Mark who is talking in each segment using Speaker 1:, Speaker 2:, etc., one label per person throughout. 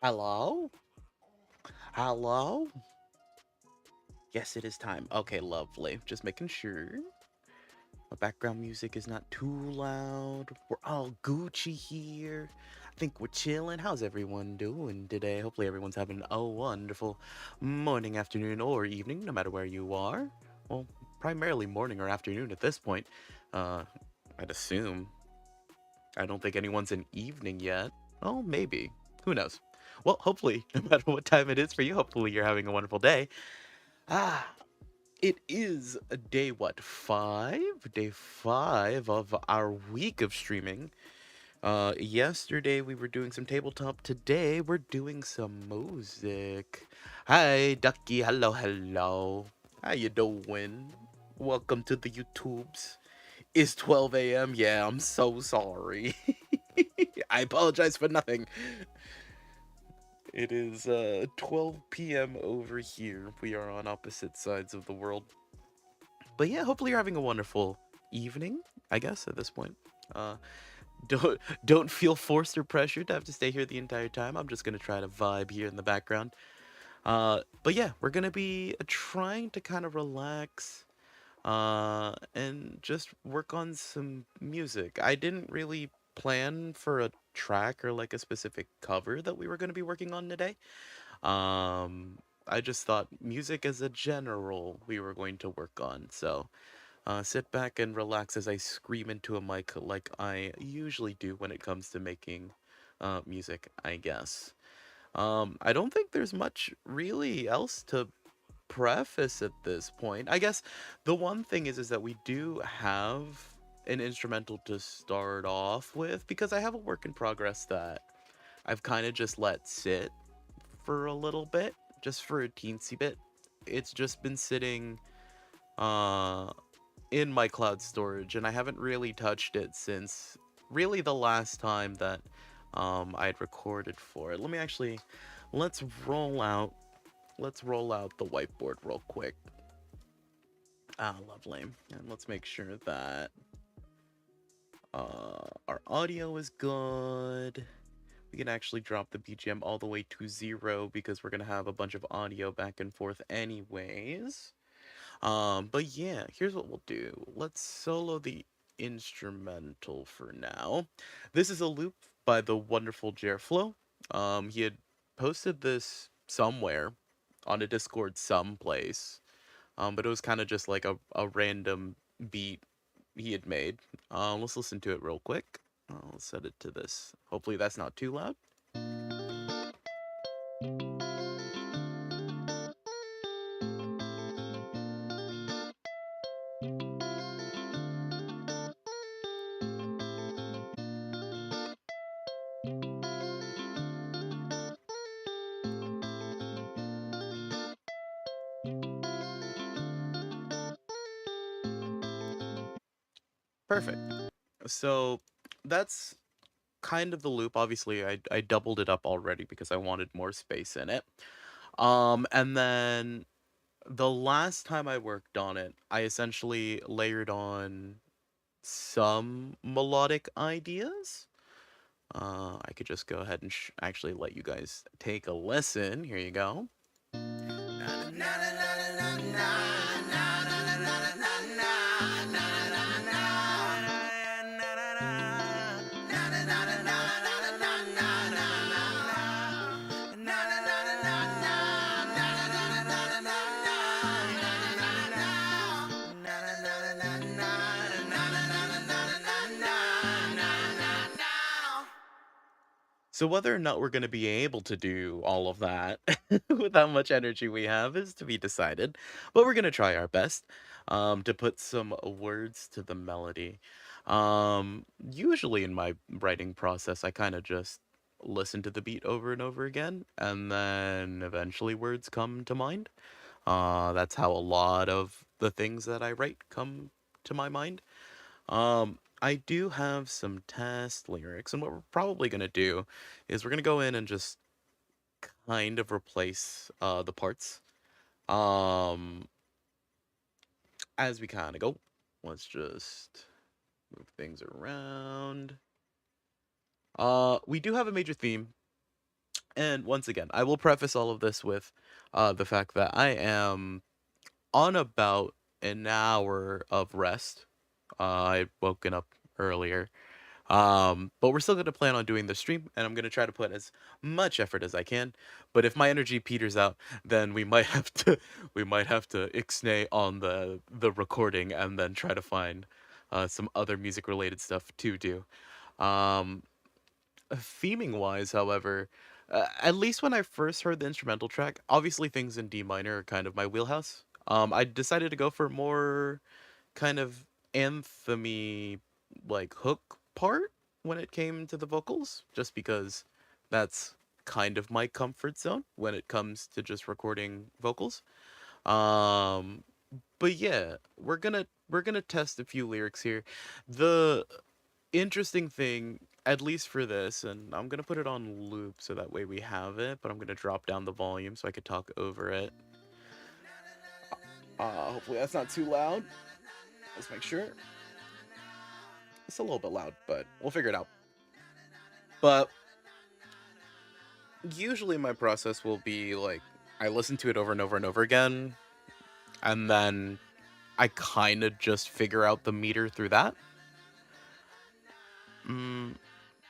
Speaker 1: Hello? Hello? Yes, it is time. Okay, lovely. Just making sure my background music is not too loud. We're all Gucci here. I think we're chilling. How's everyone doing today? Hopefully, everyone's having a wonderful morning, afternoon, or evening, no matter where you are. Well, primarily morning or afternoon at this point. Uh, I'd assume. I don't think anyone's in evening yet. Oh, maybe. Who knows? Well, hopefully, no matter what time it is for you, hopefully you're having a wonderful day. Ah, It is day what, 5? Day 5 of our week of streaming. Yesterday we were doing some tabletop. Today we're doing some music. Hi, Ducky. Hello, hello. How you doing? Welcome to the YouTubes. It's 12 a.m. Yeah, I'm so sorry. I apologize for nothing. It is 12 p.m. over here. We are on opposite sides of the world. But yeah, hopefully you're having a wonderful evening, I guess, at this point. Uh, don't feel forced or pressured to have to stay here the entire time. I'm just gonna try to vibe here in the background. But yeah, we're gonna be trying to kind of relax and just work on some music. I didn't really plan for a track or like a specific cover that we were gonna be working on today. Um, I just thought music as a general we were going to work on. So sit back and relax as I scream into a mic like I usually do when it comes to making music, I guess. I don't think there's much really else to preface at this point. I guess the one thing is that we do have an instrumental to start off with because I have a work in progress that I've kind of just let sit for a little bit, just for a teensy bit. It's just been sitting uh in my cloud storage, and I haven't really touched it since really the last time that I had recorded for it. Let me actually let's roll out let's roll out the whiteboard real quick. Ah, lovely. And let's make sure that our audio is good. We can actually drop the BGM all the way to 0 because we're gonna have a bunch of audio back and forth anyways. But yeah, here's what we'll do. Let's solo the instrumental for now. This is a loop by the wonderful Jerflo. He had posted this somewhere on a Discord someplace. But it was kind of just like a random beat he had made. Let's listen to it real quick. I'll set it to this. Hopefully that's not too loud. Perfect. So that's kind of the loop. Obviously, I doubled it up already because I wanted more space in it. And then the last time I worked on it, I essentially layered on some melodic ideas. I could just go ahead and actually let you guys take a listen. Here you go. So whether or not we're going to be able to do all of that with how much energy we have is to be decided, but we're going to try our best to put some words to the melody. Usually in my writing process, I kind of just listen to the beat over and over again, and then eventually words come to mind. That's how a lot of the things that I write come to my mind. I do have some test lyrics, and what we're probably gonna do is we're gonna go in and just kind of replace the parts. Um, as we kind of go, let's just move things around. We do have a major theme, and once again, I will preface all of this with the fact that I am on about an hour of rest. I'd woken up earlier. But we're still gonna plan on doing the stream, and I'm gonna try to put as much effort as I can. But if my energy peters out, then we might have to ixnay on the recording and then try to find some other music related stuff to do. Um, Theming wise, however, at least when I first heard the instrumental track, obviously things in D minor are kind of my wheelhouse. I decided to go for more kind of anthemy like hook part when it came to the vocals, just because that's kind of my comfort zone when it comes to just recording vocals. Um, but yeah, we're gonna test a few lyrics here. The interesting thing, at least for this, and I'm gonna put it on loop so that way we have it, but I'm gonna drop down the volume so I could talk over it. Hopefully that's not too loud. Let's make sure. It's a little bit loud, but we'll figure it out. But usually my process will be like I listen to it over and over and over again, and then I kind of just figure out the meter through that. Mm,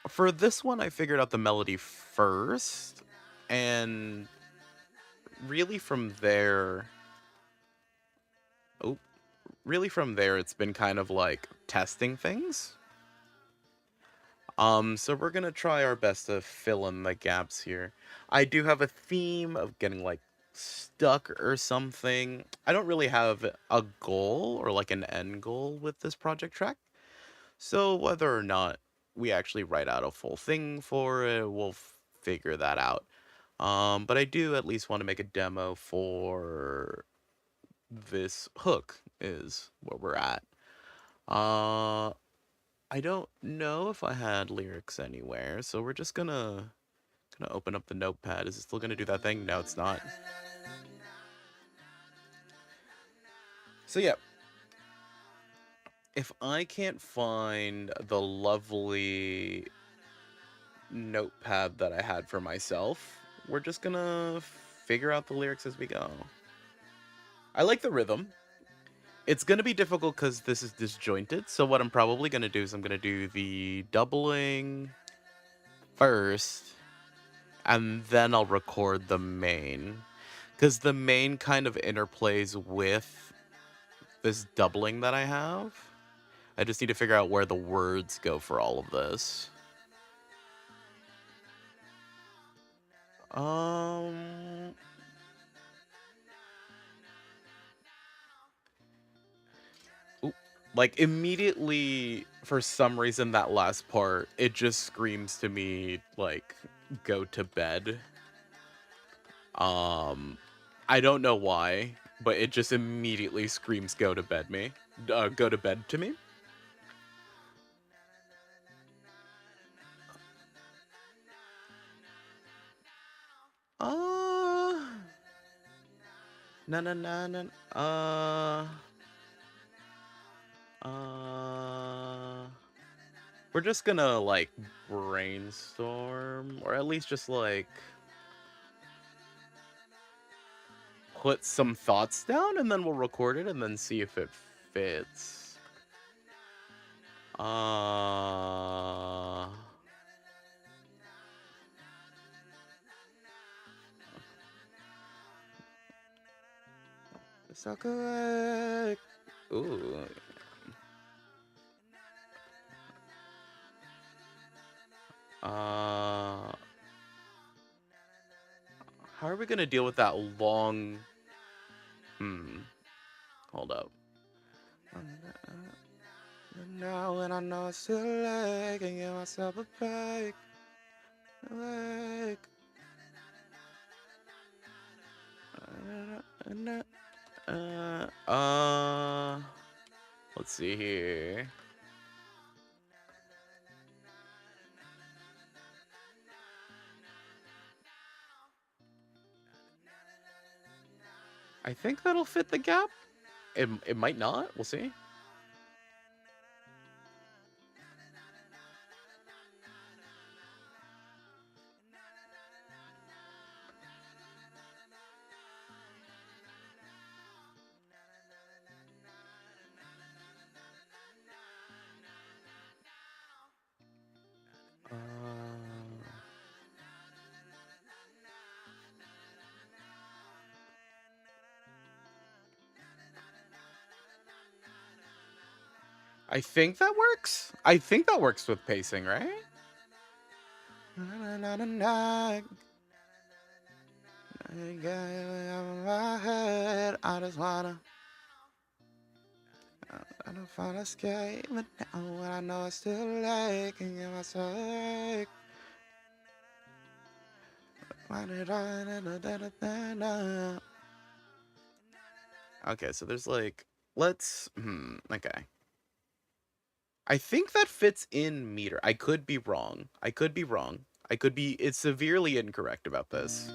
Speaker 1: for this one, I figured out the melody first, and really from there, oh, really from there, it's been kind of like testing things. So we're gonna try our best to fill in the gaps here. I do have a theme of getting like stuck or something. I don't really have a goal or like an end goal with this project track. So whether or not we actually write out a full thing for it, we'll figure that out. But I do at least want to make a demo for this hook is where we're at. Uh, I don't know if I had lyrics anywhere, so we're just gonna open up the notepad. Is it still gonna do that thing? No, it's not. So yeah, if I can't find the lovely notepad that I had for myself, we're just gonna figure out the lyrics as we go. I like the rhythm. It's gonna be difficult because this is disjointed, so what I'm probably gonna do is I'm gonna do the doubling first, and then I'll record the main. Because the main kind of interplays with this doubling that I have. I just need to figure out where the words go for all of this. Um, Oop. Like immediately for some reason that last part it just screams to me like go to bed. Um, I don't know why, but it just immediately screams go to bed me. Go to bed to me. Uh, na na na na. Uh, we're just gonna like brainstorm, or at least just like put some thoughts down, and then we'll record it, and then see if it fits. Uh, so correct. Ooh. Uh, how are we gonna deal with that long? Hmm. Hold up. Now when I know it's too late, can give myself a break. Awake. Let's see here. I think that'll fit the gap. It might not. We'll see. I think that works. I think that works with pacing, right? I got it in my head. I just wanna. I don't find escape, but now when I know it's too late, can get myself awake. Okay, so there's like, okay. I think that fits in meter. I could be wrong. I could be wrong. I could be, it's severely incorrect about this.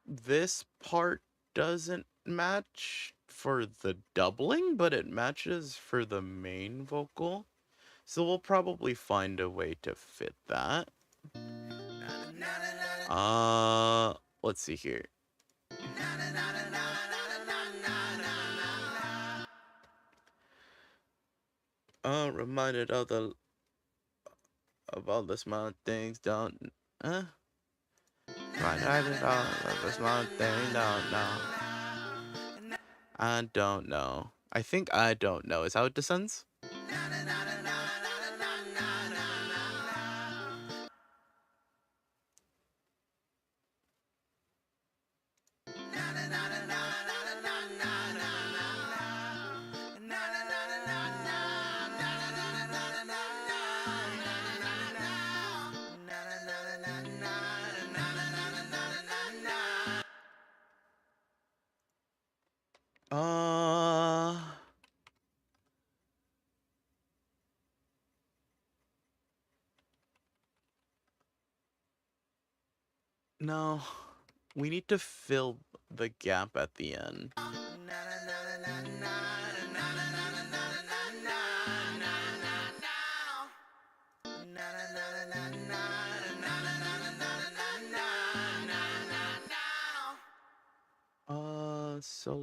Speaker 1: This part doesn't match for the doubling, but it matches for the main vocal. So we'll probably find a way to fit that. Let's see here. Reminded of all the small things, don't reminded of the small things, don't know. I don't know. I think I don't know. Is how it descends? No. We need to fill the gap at the end.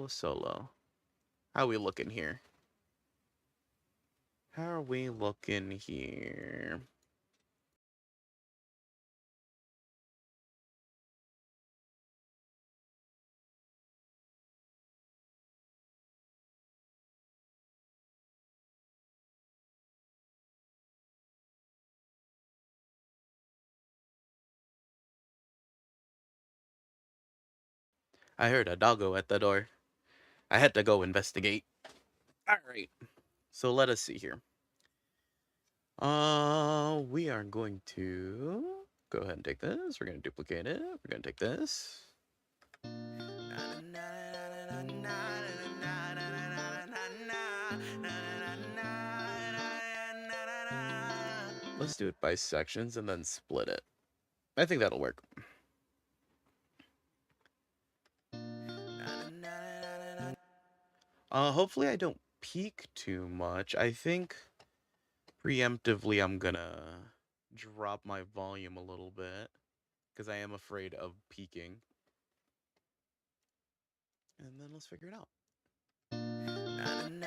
Speaker 1: Solo. How are we looking here? How are we looking here? I heard a doggo at the door. I had to go investigate. Alright. So let us see here. We are going to go ahead and take this. We're going to duplicate it. We're going to take this. Let's do it by sections and then split it. I think that'll work. Hopefully I don't peak too much. I think preemptively I'm gonna drop my volume a little bit because I am afraid of peaking. And then let's figure it out. Am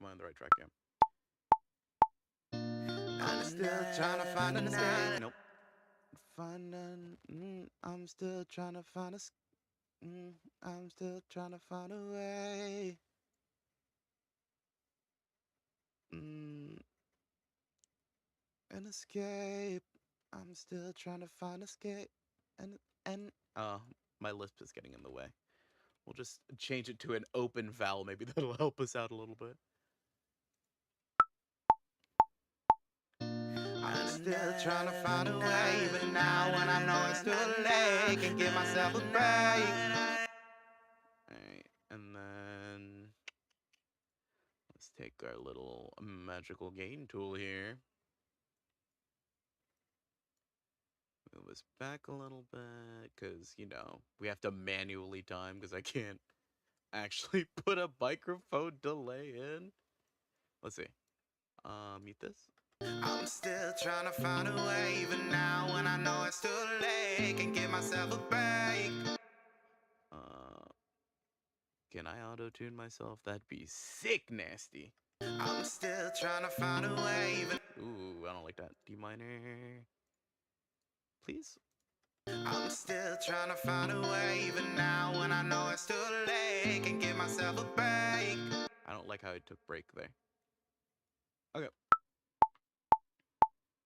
Speaker 1: I on the right track? Yeah. I'm still trying to find an escape. Nope. I'm still trying to find a. I'm still trying to find a way. An escape. I'm still trying to find escape. And my lisp is getting in the way. We'll just change it to an open vowel. Maybe that'll help us out a little bit. I'm still trying to find a way, even now when I know it's too late, can give myself a break. Alright, and then let's take our little magical gain tool here. Move us back a little bit, because, you know, we have to manually time, because I can't actually put a microphone delay in. Let's see. Mute this. I'm still trying to find a way, even now when I know it's too late, can give myself a break. Can I auto-tune myself? That'd be sick nasty. I'm still trying to find a way, even. Ooh, I don't like that. D minor. Please? I'm still trying to find a way, even now when I know it's too late, can give myself a break. I don't like how I took break there. Okay.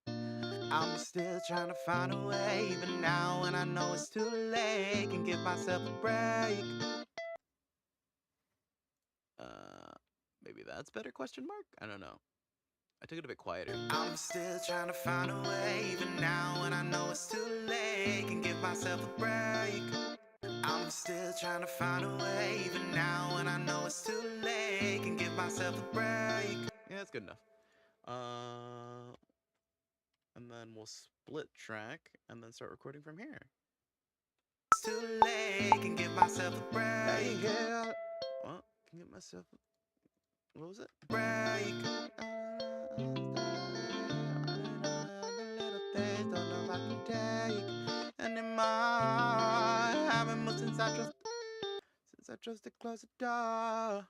Speaker 1: I'm still trying to find a way, even now when I know it's too late, can give myself a break. Maybe that's better, question mark? I don't know. I took it a bit quieter. I'm still trying to find a way, even now when I know it's too late, can give myself a break. I'm still trying to find a way, even now when I know it's too late, can give myself a break. Yeah, that's good enough. And then we'll split track and then start recording from here. It's too late, can give myself a break. Yeah. Well, can give myself a... What was it? Break. The little things, don't know if I can take anymore. Haven't moved since I chose to close the door.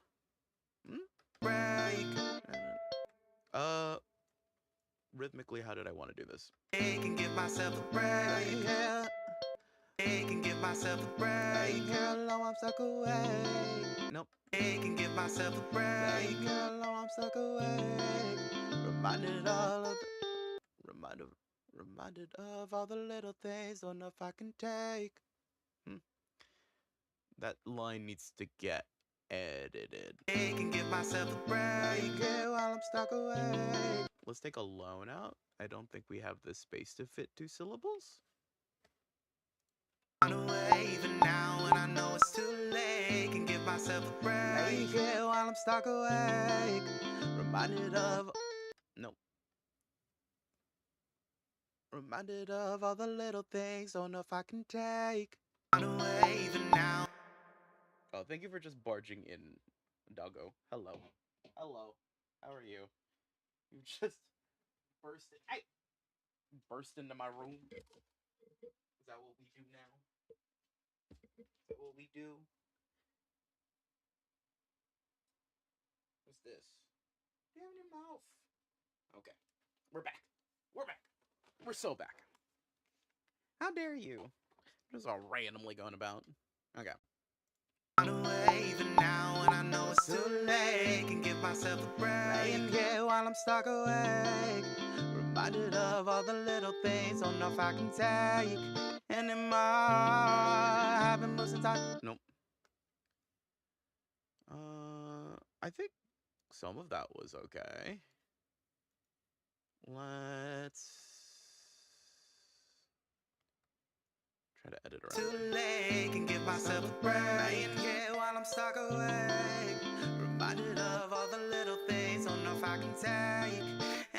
Speaker 1: Break. Rhythmically, how did I want to do this? I can give myself a break. Yeah. I can give myself a break. Hello, I'm stuck away. Nope. I can give myself a break. Hello, I'm stuck away. Reminded of all the little things. Don't know if I can take. That line needs to get edited. I can give myself a break. While I'm stuck away. Let's take alone out. I don't think we have the space to fit 2 syllables. Away, even now when I know it's too late, can give myself a break. While I'm stuck awake, reminded of... Nope. Reminded of all the little things, don't know if I can take. Away, even now. Oh, thank you for just barging in, doggo. Hello. Hello. How are you? You just burst into my room. Is that what we do now? Is that what we do? What's this? Do you have any mouth? Okay. We're back. We're back. We're so back. How dare you? Just all randomly going about. Okay. Away, even now when I know it's too late, can give myself a break. Yeah, while I'm stuck awake, reminded of all the little things, don't know if I can take anymore. Haven't moved since I... Nope. I think some of that was okay. Let's try to edit around. Too late, can give myself a break. Yeah, while I'm stuck awake, reminded of all the little things, don't know if I can take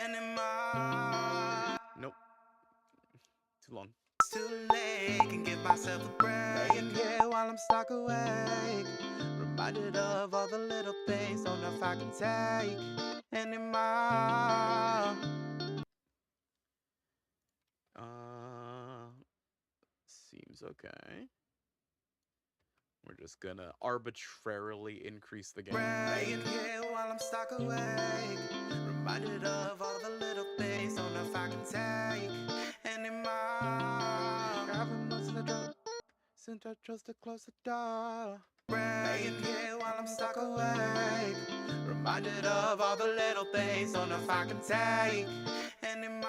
Speaker 1: anymore. Nope. Too long. It's too late, can give myself a break. Yeah, while I'm stuck awake, reminded of all the little things, don't know if I can take anymore. Seems okay. We're just gonna arbitrarily increase the gain. Yeah, while I'm stuck awake, reminded of all the little things, don't know if I can take anymore. Haven't moved since I chose to close the door. Yeah, while I'm stuck awake, reminded of all the little things, don't know if I can take anymore.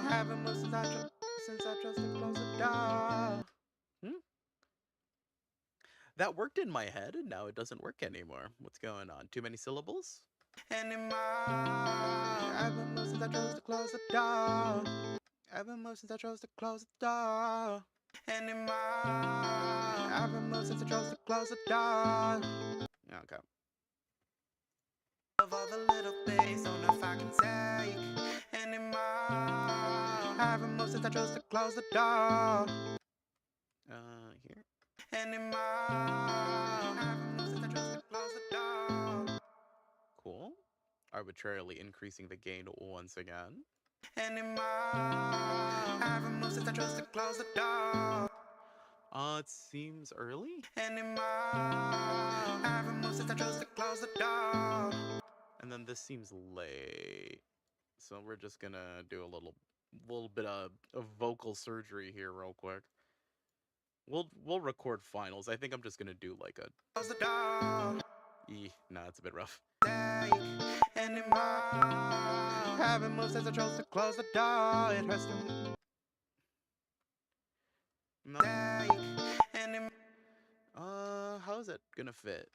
Speaker 1: Haven't moved since I chose to close the door. That worked in my head, and now it doesn't work anymore. What's going on? Too many syllables? Anymore. Haven't moved since I chose to close the door. Haven't moved since I chose to close the door. Anymore. Haven't moved since I chose to close the door. Okay. Of all the little things, don't know if I can take anymore. Haven't moved since I chose to close the door. Here. Anymore. Haven't moved since I chose to close the door. Cool. Arbitrarily increasing the gain once again. Anymore. Haven't moved since I chose to close the door. It seems early. Anymore. Haven't moved since I chose to close the door. And then this seems late. So we're just gonna do a little little bit of vocal surgery here, real quick. We'll record finals. I think I'm just gonna do like a. Close the door. Nah, it's a bit rough. Anymore. Having moves as I chose to close the door. It hurts to. No. How is it gonna fit?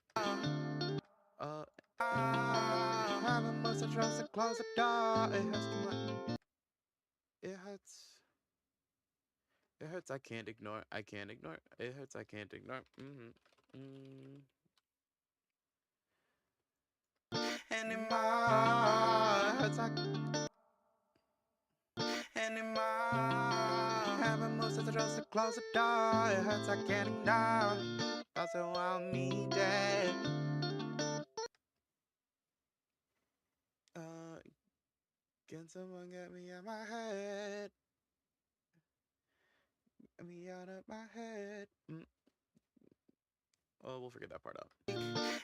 Speaker 1: Having moves as I chose to close the door. It hurts too much. It hurts. It hurts. I can't ignore. I can't ignore. It hurts. I can't ignore. Anymore. It hurts. Anymore. Having moves as I chose to close the door. It hurts. I can't ignore. Thoughts around me dead. Can someone get me out of my head? Get me out of my head. Oh, we'll figure that part out.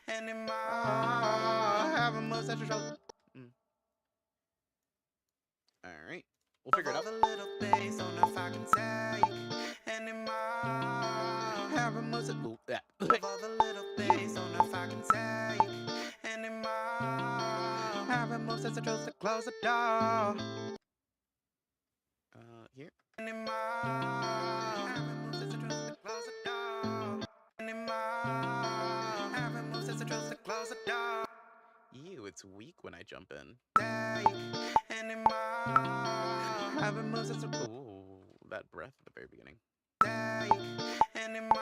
Speaker 1: Anymore. Having moves as I chose. Alright. We'll figure it out. The little things, don't know if I can say anymore. Having moves at all the little things, don't know if I can say anymore. Having moves as I chose to close the door. Here. Anymore. Having moves as I chose to close the door. Anymore. Having moves as I chose to close the door. Ew, it's weak when I jump in. Anymore. Having moves as a. Ooh, that breath at the very beginning. Anymore.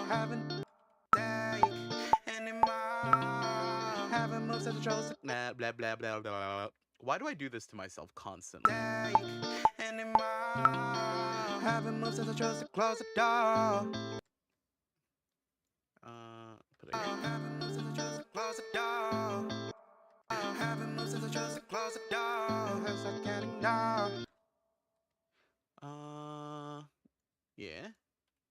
Speaker 1: Having. Anymore. Having moves as a chose to. Blah, blah, blah, blah, blah. Why do I do this to myself constantly? Anymore. Having moves as I chose to close the door. Put it here. Having moves as I chose to close the door. Having moves as I chose to close the door. As I can't ignore. Yeah.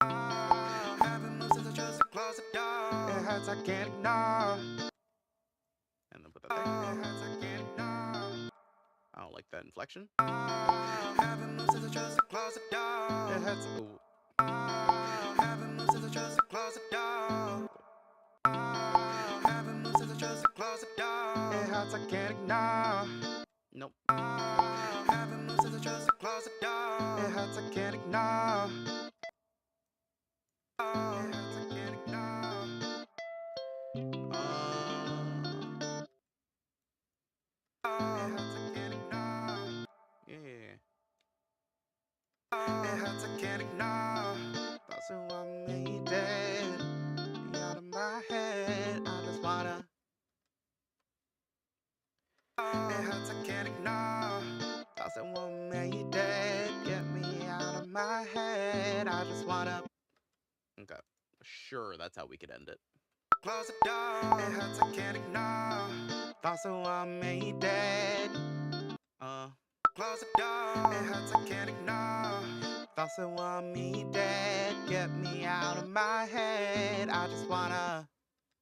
Speaker 1: Having moves as I chose to close the door. It hurts I can't ignore. And then put that there. It hurts I can't ignore. I don't like that inflection. Having moves as I chose to close the door. It hurts. Ooh. Having moves as I chose to close the door. Having moves as I chose to close the door. It hurts I can't ignore. Nope. Having moves as I chose to close the door. It hurts I can't ignore. It hurts I can't ignore. It hurts I can't ignore. Yeah. It hurts I can't ignore. Thoughts who want me dead. Be out of my head. I just wanna. It hurts I can't ignore. Thoughts that want me dead. Get me out of my head. I just wanna. Okay. Sure, that's how we could end it. Close the door. It hurts I can't ignore. Thoughts that want me dead. Close the door. It hurts I can't ignore. Thoughts that want me dead. Get me out of my head. I just wanna.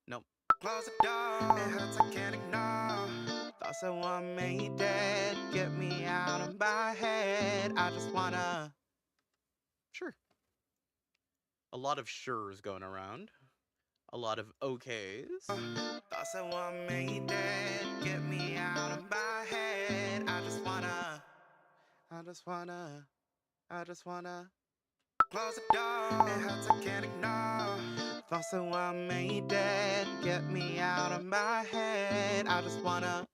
Speaker 1: Nope. Close the door. It hurts I can't ignore. Thoughts that want me dead. Get me out of my head. I just wanna. Sure. A lot of sures going around. A lot of okays. Thoughts that want me dead. Get me out of my head. I just wanna. I just wanna. I just wanna. Close the door. It hurts I can't ignore. Thoughts that want me dead. Get me out of my head. I just wanna.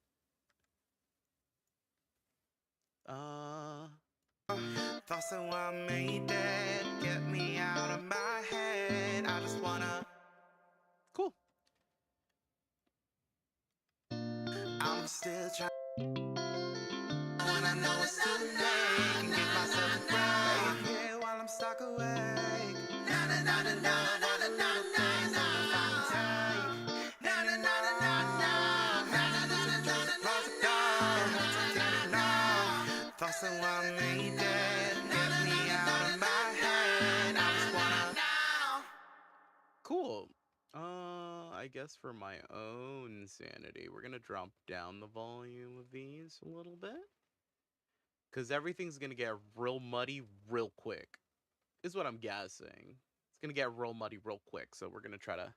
Speaker 1: Thoughts that want me dead. Get me out of my head. I just wanna. Cool. I'm still trying. When I know it's too late, can give myself a break. Yeah, while I'm stuck awake. Na na na na na na na na na na. Na na na na na na. Na na na na na na na. Thoughts that want me dead. Get me out of my head. I just wanna. Cool. I guess for my own sanity, we're gonna drop down the volume of these a little bit. Because everything's gonna get real muddy real quick, is what I'm guessing. It's gonna get real muddy real quick, so we're gonna try to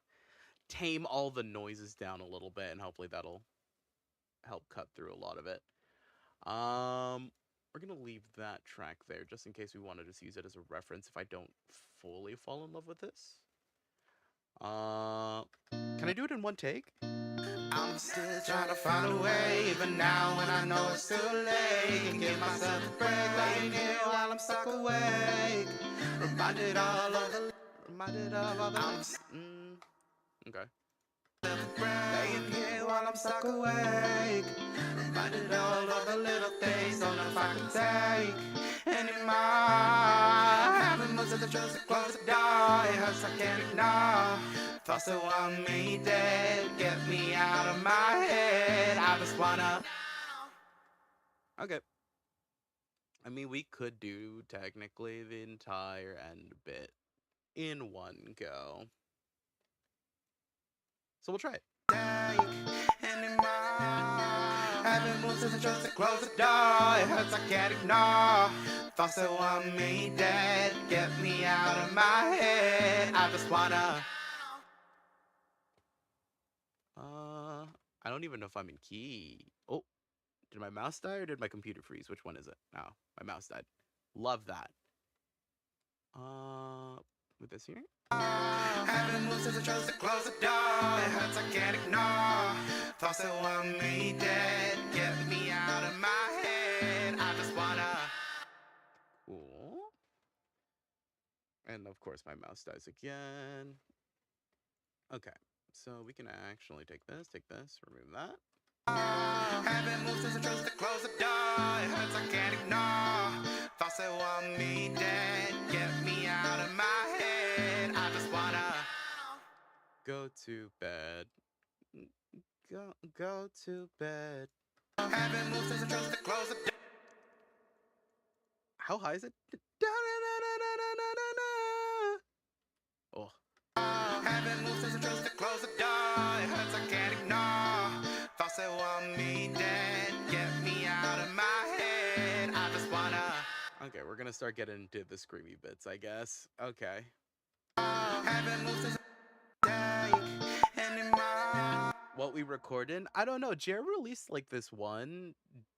Speaker 1: tame all the noises down a little bit, and hopefully that'll help cut through a lot of it. We're gonna leave that track there just in case we want to just use it as a reference if I don't fully fall in love with this. Can I do it in one take?
Speaker 2: I'm still trying to find a way, even now when I know it's too late. Can give myself a break, laying here while I'm stuck awake. Reminded of all the
Speaker 1: Okay.
Speaker 2: Laying here while I'm stuck awake. Reminded all of the little things, don't know if I can take anymore. Haven't moved to the truth to close the door. It hurts I can't ignore. Thoughts that want me dead, get me out of my head. I just wanna.
Speaker 1: Okay. I mean, we could do technically the entire end bit in one go. So we'll try it.
Speaker 2: Haven't moved to the truth to close the door. It hurts I can't ignore. Thoughts that want me dead, get me out of my head. I just wanna.
Speaker 1: I don't even know if I'm in key. Oh, did my mouse die or did my computer freeze? Which one is it? No, my mouse died. Love that. With this here?
Speaker 2: Haven't moved to the truth to close the door. It hurts I can't ignore. Thoughts that want me dead, get me out of my head. I just wanna.
Speaker 1: Cool. And of course my mouse dies again. Okay, so we can actually take this, remove that.
Speaker 2: Haven't moved to the truth to close the door. It hurts I can't ignore. Thoughts that want me dead, get me out of my head. I just wanna
Speaker 1: go to bed. Go to bed.
Speaker 2: Haven't moved to the truth to close the door.
Speaker 1: How high is it? Oh.
Speaker 2: Haven't moved to the truth to close the door. It hurts I can't ignore. Thoughts that want me dead, get me out of my head. I just wanna.
Speaker 1: Okay, we're gonna start getting into the screamy bits, I guess. Okay.
Speaker 2: Haven't moved to the anymore.
Speaker 1: What we recorded, I don't know. Jer released like this one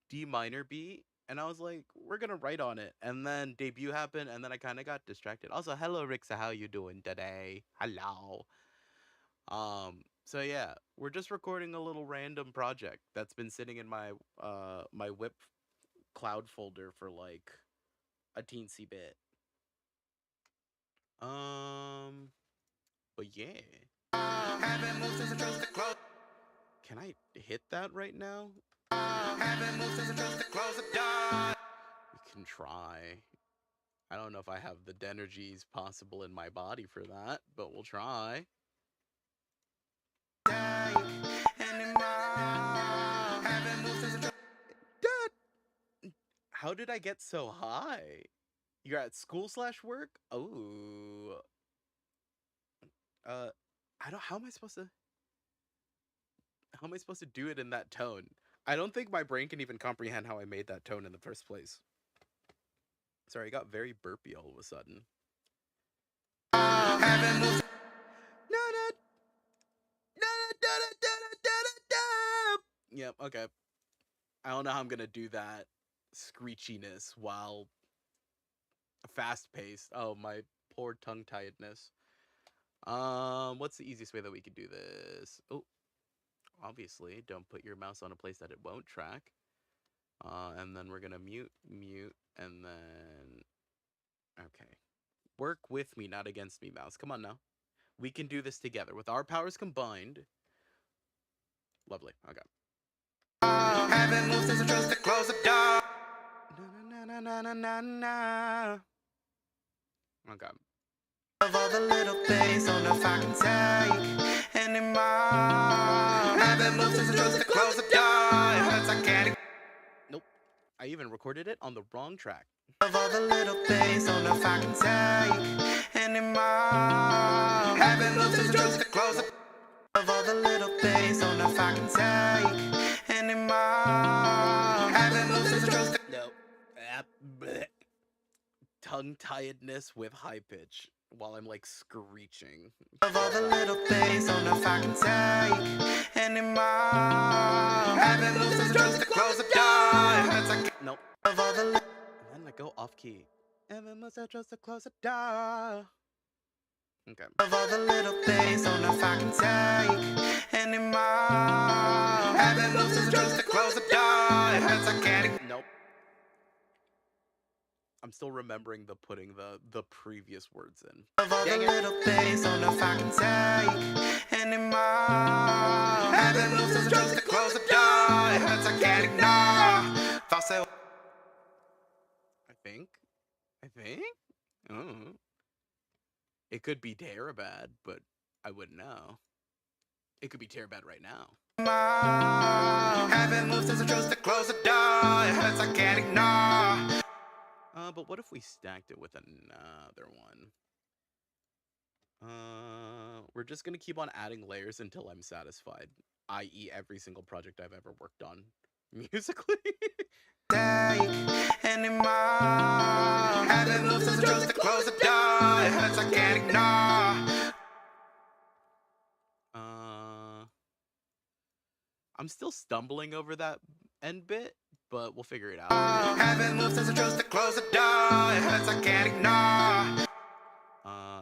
Speaker 1: D minor beat, and I was like, we're gonna write on it. And then debut happened, and then I kind of got distracted. Also, hello Rixa, how you doing today? Hello. So yeah, we're just recording a little random project that's been sitting in my my whip cloud folder for like a teensy bit. But yeah.
Speaker 2: Haven't moved to the truth to close.
Speaker 1: Can I hit that right now?
Speaker 2: Haven't moved to the truth to close the door.
Speaker 1: We can try. I don't know if I have the energies possible in my body for that, but we'll try. How did I get so high? You're at school/work? Oh. I don't. How am I supposed to do it in that tone? I don't think my brain can even comprehend how I made that tone in the first place. Sorry, I got very burpy all of a sudden. Yep, okay. I don't know how I'm gonna do that screechiness while fast-paced. Oh, my poor tongue-tiedness. What's the easiest way that we could do this? Oh, obviously, don't put your mouse on a place that it won't track. And then we're gonna mute, and then... Okay. Work with me, not against me, mouse. Come on now. We can do this together. With our powers combined. Lovely. Okay.
Speaker 2: Haven't moved since I chose to close the door.
Speaker 1: Na. Okay.
Speaker 2: Of all the little things, don't know if I can take anymore. Haven't moved since I chose to close the door. It hurts, I can't.
Speaker 1: Nope. I even recorded it on the wrong track.
Speaker 2: Of all the little things, don't know if I can take anymore. Haven't moved since I chose to close the door. Of all the little things, don't know if I can take anymore. Haven't moved since I chose to.
Speaker 1: Nope. tongue-tiedness with high pitch while I'm like screeching.
Speaker 2: Of all the little things, don't know if I can take anymore. Haven't moved since I chose to close the door. It hurts like
Speaker 1: Nope.
Speaker 2: of all the
Speaker 1: And then I go off key. Evan must have just to close the door. Okay.
Speaker 2: of all the little things, don't know if I can take anymore. Haven't moved since I chose to close the door. It hurts like candy.
Speaker 1: Nope. I'm still remembering the putting the previous words in.
Speaker 2: Of all the little things, don't know if I can take anymore. Haven't moved since I chose to close the door. It hurts I can't ignore. Thoughts say
Speaker 1: I think. Oh. It could be Terabad, but I wouldn't know. It could be Terabad right now.
Speaker 2: haven't moved since I chose to close the door. It hurts I can't ignore.
Speaker 1: But what if we stacked it with another one? We're just gonna keep on adding layers until I'm satisfied, i.e. every single project I've ever worked on musically.
Speaker 2: Anymore. Haven't moved since I chose to close the door. It hurts I can't ignore.
Speaker 1: I'm still stumbling over that end bit, but we'll figure it out.
Speaker 2: Haven't moved since I chose to close the door. It hurts I can't ignore.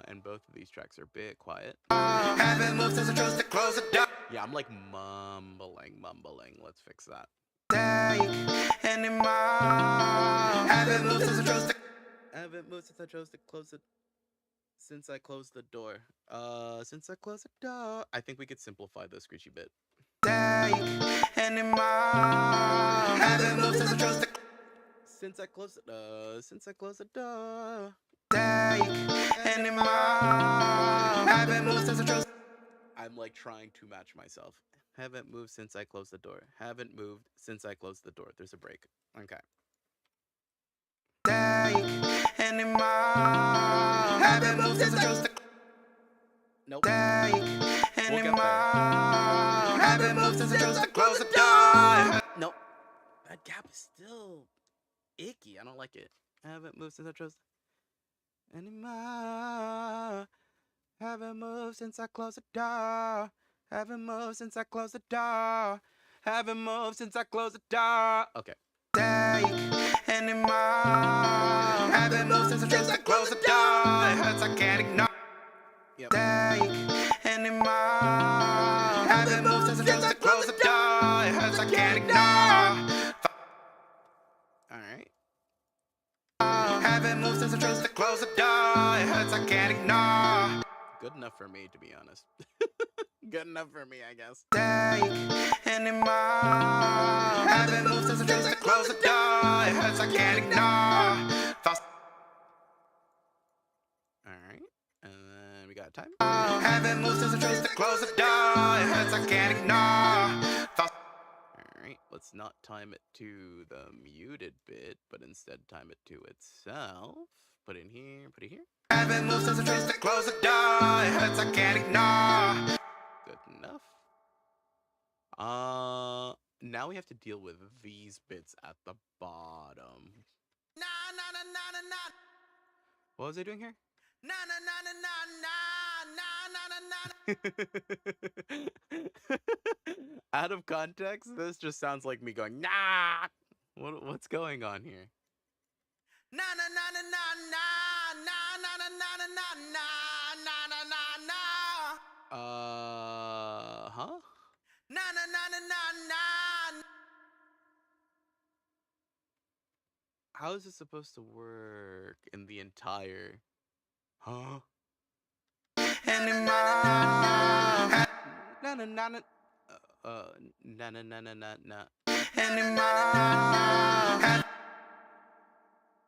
Speaker 1: And both of these tracks are a bit quiet.
Speaker 2: Haven't moved since I chose to close the door.
Speaker 1: Yeah, I'm like mumbling. Let's fix that.
Speaker 2: Anymore. Haven't moved since I chose to.
Speaker 1: Haven't moved since I chose to close it. Since I closed the door. Since I closed the door. I think we could simplify the screechy bit.
Speaker 2: Anymore. Haven't moved since I chose to.
Speaker 1: Since I closed the door.
Speaker 2: Anymore. Haven't moved since I chose.
Speaker 1: I'm like trying to match myself. Haven't moved since I closed the door. Haven't moved since I closed the door. There's a break. Okay.
Speaker 2: Anymore. Haven't moved since I chose to.
Speaker 1: Nope.
Speaker 2: Anymore. Haven't moved since I chose to close the door.
Speaker 1: Nope. That gap is still icky. I don't like it. Haven't moved since I chose. Anymore. Haven't moved since I closed the door. Haven't moved since I closed the door. Haven't moved since I closed the door. Okay.
Speaker 2: Anymore. Haven't moved since I chose to close the door. It hurts I can't ignore.
Speaker 1: Yep.
Speaker 2: Anymore. Haven't moved since I chose to close the door. It hurts I can't ignore.
Speaker 1: Alright.
Speaker 2: Haven't moved since I chose to close the door. It hurts I can't ignore.
Speaker 1: Good enough for me, to be honest. Good enough for me, I guess.
Speaker 2: Anymore. Haven't moved since I chose to close the door. It hurts I can't ignore. Thoughts.
Speaker 1: Alright. And then we got time.
Speaker 2: Haven't moved since I chose to close the door. It hurts I can't ignore. Thoughts.
Speaker 1: Alright, let's not time it to the muted bit, but instead time it to itself. Put it in here, put it here.
Speaker 2: Haven't moved since I chose to close the door. It hurts I can't ignore.
Speaker 1: Good enough. Now we have to deal with these bits at the bottom. What was I doing here? Out of context, this just sounds like me going, nah! What's going on here? Huh? How is this supposed to work in the entire... Huh?
Speaker 2: Anymore.
Speaker 1: Na na na na. Na na na na na na.
Speaker 2: Anymore.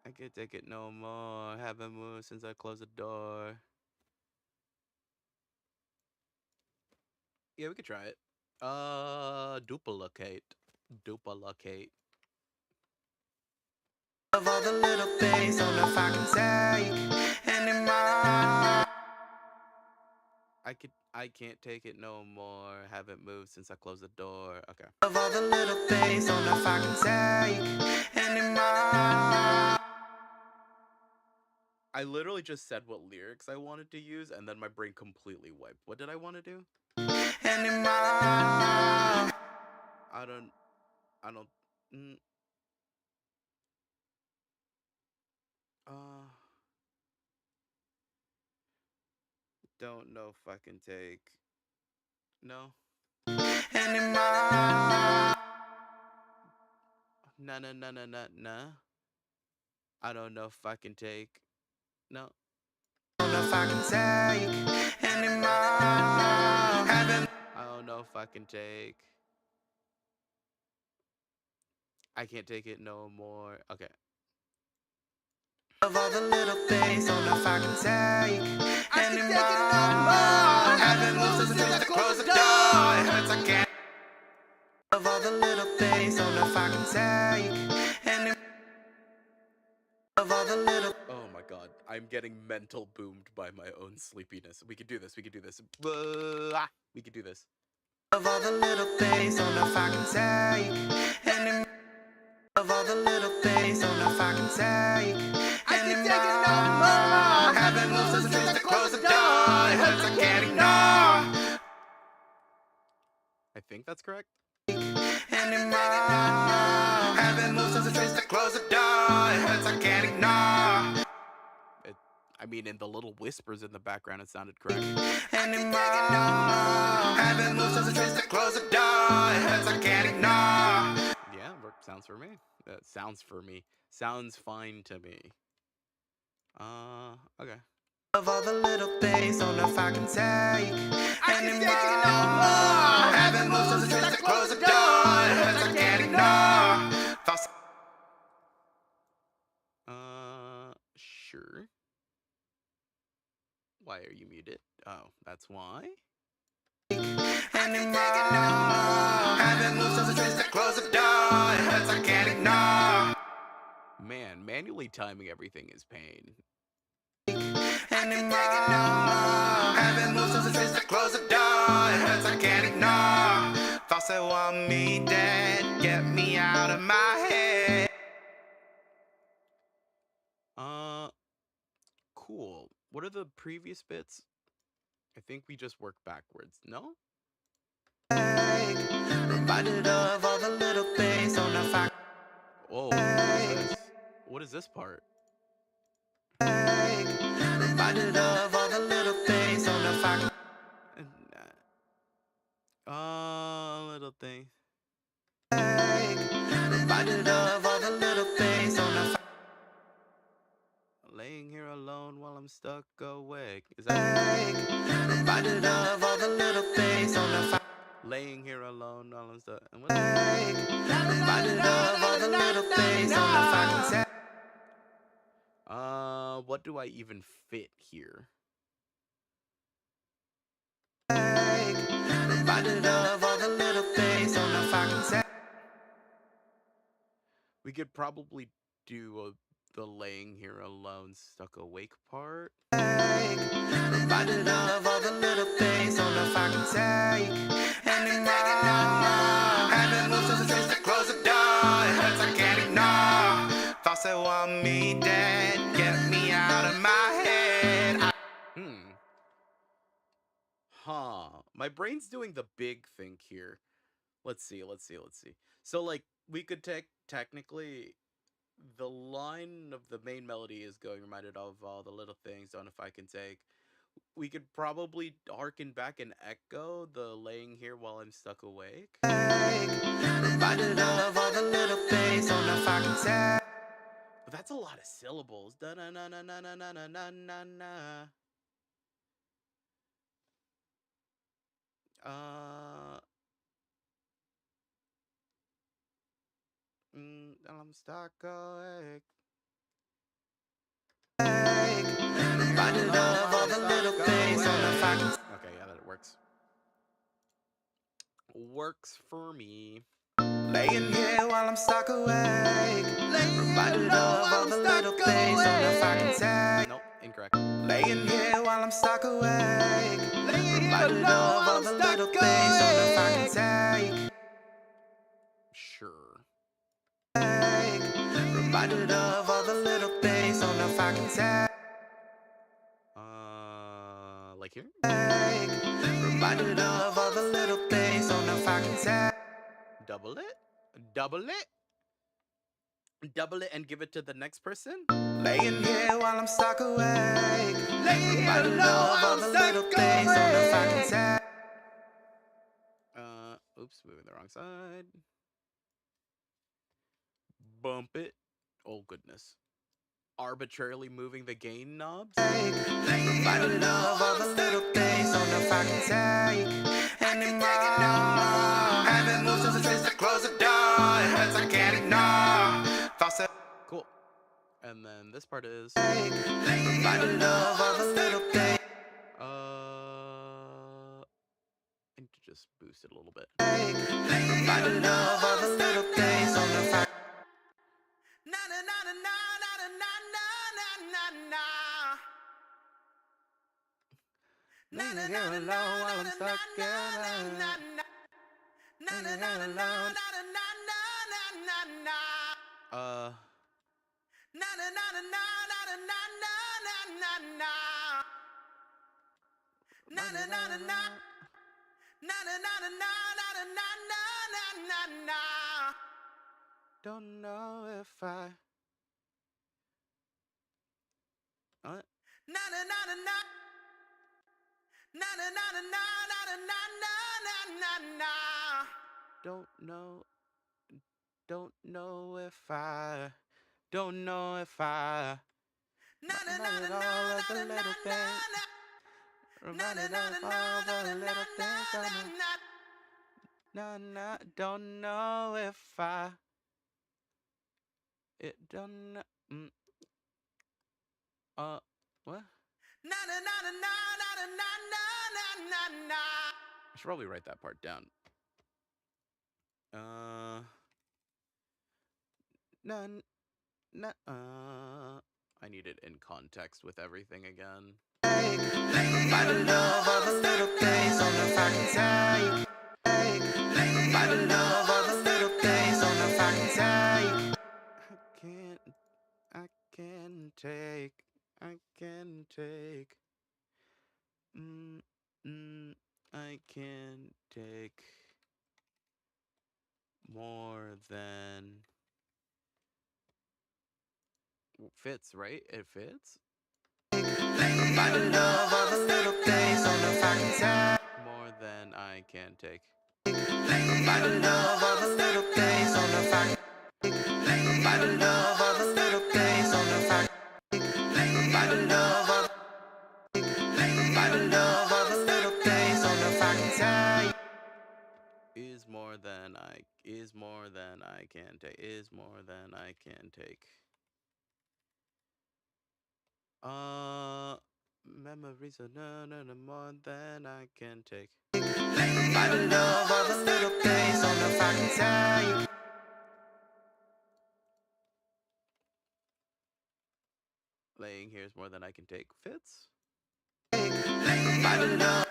Speaker 1: I can't take it no more. Haven't moved since I closed the door. Yeah, we could try it. Duplicate. Duplicate.
Speaker 2: Of all the little things, don't know if I can say anymore.
Speaker 1: I can't take it no more. Haven't moved since I closed the door. Okay.
Speaker 2: Of all the little things, don't know if I can say anymore.
Speaker 1: I literally just said what lyrics I wanted to use, and then my brain completely wiped. What did I want to do?
Speaker 2: anymore.
Speaker 1: I don't. I don't. Mm, uh. Don't know if I can take. No.
Speaker 2: Anymore.
Speaker 1: Nah, nah, nah, nah, nah, nah. I don't know if I can take. No.
Speaker 2: Don't know if I can take anymore.
Speaker 1: I don't know if I can take. I can't take it no more. Okay.
Speaker 2: Of all the little things, don't know if I can take anymore. Having moves as a dream to close the door. It hurts, I can't. Of all the little things, don't know if I can take anymore. Of all the little.
Speaker 1: Oh my god. I'm getting mental boomed by my own sleepiness. We could do this. We could do this. We could do this.
Speaker 2: Of all the little things, don't know if I can take anymore. Of all the little things, don't know if I can take anymore. Having moves as a dream to close the door. It hurts, I can't ignore.
Speaker 1: I think that's correct.
Speaker 2: Anymore. Having moves as a dream to close the door. It hurts, I can't ignore.
Speaker 1: I mean, in the little whispers in the background, it sounded correct.
Speaker 2: Anymore. Having moves as a dream to close the door. It hurts, I can't ignore.
Speaker 1: Yeah, sounds for me. Sounds for me. Sounds fine to me. Okay.
Speaker 2: Of all the little things, don't know if I can take anymore. Having moves as a dream to close the door. It hurts, I can't ignore. Thoughts.
Speaker 1: Sure. Why are you muted? Oh, that's why?
Speaker 2: Anymore. Having moves as a dream to close the door. It hurts, I can't ignore.
Speaker 1: Man, manually timing everything is pain.
Speaker 2: Anymore. Having moves as a dream to close the door. It hurts, I can't ignore. Thoughts that want me dead, get me out of my head.
Speaker 1: Cool. What are the previous bits? I think we just work backwards. No?
Speaker 2: Reminded of all the little things on the fact.
Speaker 1: Oh, what is this? What is this part?
Speaker 2: Reminded of all the little things on the fact.
Speaker 1: Little thing.
Speaker 2: Reminded of all the little things on the fact.
Speaker 1: Laying here alone while I'm stuck awake. Is that?
Speaker 2: Reminded of all the little things on the fact.
Speaker 1: Laying here alone while I'm stuck. And
Speaker 2: Reminded of all the little things on the fact.
Speaker 1: What do I even fit here?
Speaker 2: Reminded of all the little things on the fact.
Speaker 1: We could probably do the laying here alone stuck awake part.
Speaker 2: Reminded of all the little things on the fact. Anymore. Having moves as a dream to close the door. It hurts, I can't ignore. Thoughts that want me dead, get me out of my head.
Speaker 1: My brain's doing the big thing here. Let's see. So, like, we could technically, the line of the main melody is going reminded of all the little things, don't know if I can take. We could probably harken back and echo the laying here while I'm stuck awake.
Speaker 2: Reminded of all the little things on the fact.
Speaker 1: But that's a lot of syllables. Da na na na na na na na na na na. I'm stuck awake.
Speaker 2: Reminded of all the little things on the fact.
Speaker 1: Okay, yeah, that works. Works for me.
Speaker 2: Laying here while I'm stuck awake. Reminded of all the little things on the fact.
Speaker 1: Nope, incorrect.
Speaker 2: Laying here while I'm stuck awake. Reminded of all the little things on the fact.
Speaker 1: Sure.
Speaker 2: Reminded of all the little things on the fact.
Speaker 1: like here.
Speaker 2: Reminded of all the little things, don't know if I can say.
Speaker 1: Double it. Double it. Double it and give it to the next person.
Speaker 2: Laying here while I'm stuck awake. Laying here alone while I'm stuck awake. Don't know if I can say.
Speaker 1: Oops, moving the wrong side. Bump it. Oh, goodness. Arbitrarily moving the gain knobs.
Speaker 2: Reminded of all the little things, don't know if I can take anymore. Haven't moved since the trace to close the door. It hurts I can't ignore. Thoughts that.
Speaker 1: Cool. And then this part is.
Speaker 2: Reminded of all the little things.
Speaker 1: I need to just boost it a little bit.
Speaker 2: Reminded of all the little things, don't know if I. Na na na na na na na na na na. Na na na na na while I'm stuck na na na na. Na na na na na na na na na. Na na na na na na na na na. Na na na na na. Na na na na na na na na na.
Speaker 1: Don't know if I. What?
Speaker 2: Na na na na na. Na na na na na na na na.
Speaker 1: Don't know. Don't know if I. Don't know if I.
Speaker 2: Na na na na na
Speaker 1: all of the little things.
Speaker 2: Reminded of all the little things.
Speaker 1: Na. Don't know if I. It don't. What?
Speaker 2: Na na na na na na na na.
Speaker 1: I should probably write that part down. I need it in context with everything again.
Speaker 2: Reminded of all the little things, don't know if I can take. Reminded of all the little things, don't know if I can take.
Speaker 1: I can take. I can take more than fits, right? It fits.
Speaker 2: Reminded of all the little things, don't know if I can take.
Speaker 1: More than I can take.
Speaker 2: Reminded of all the little things, don't know if I can. Reminded of all the little things, don't know if I can. Reminded of all. Reminded of all the little things, don't know if I can take.
Speaker 1: Is more than I can take. Is more than I can take. Memories are no more than I can take.
Speaker 2: Reminded of all the little things, don't know if I can take.
Speaker 1: Laying here is more than I can take. Fits.
Speaker 2: Reminded of.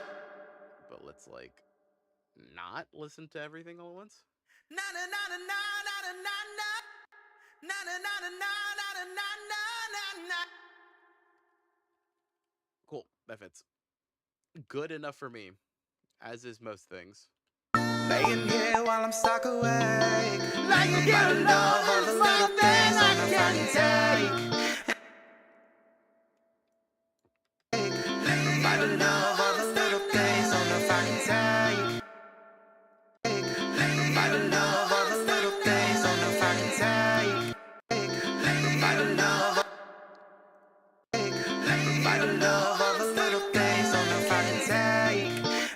Speaker 1: But let's like not listen to everything all at once.
Speaker 2: Na na na na na na na na. Na na na na na na na na.
Speaker 1: Cool, that fits. Good enough for me, as is most things.
Speaker 2: Laying here while I'm stuck awake. Like you get love all the little things I can take. Reminded of all the little things, don't know if I can take. Reminded of all the little things, don't know if I can take. Reminded of. Reminded of all the little things, don't know if I can take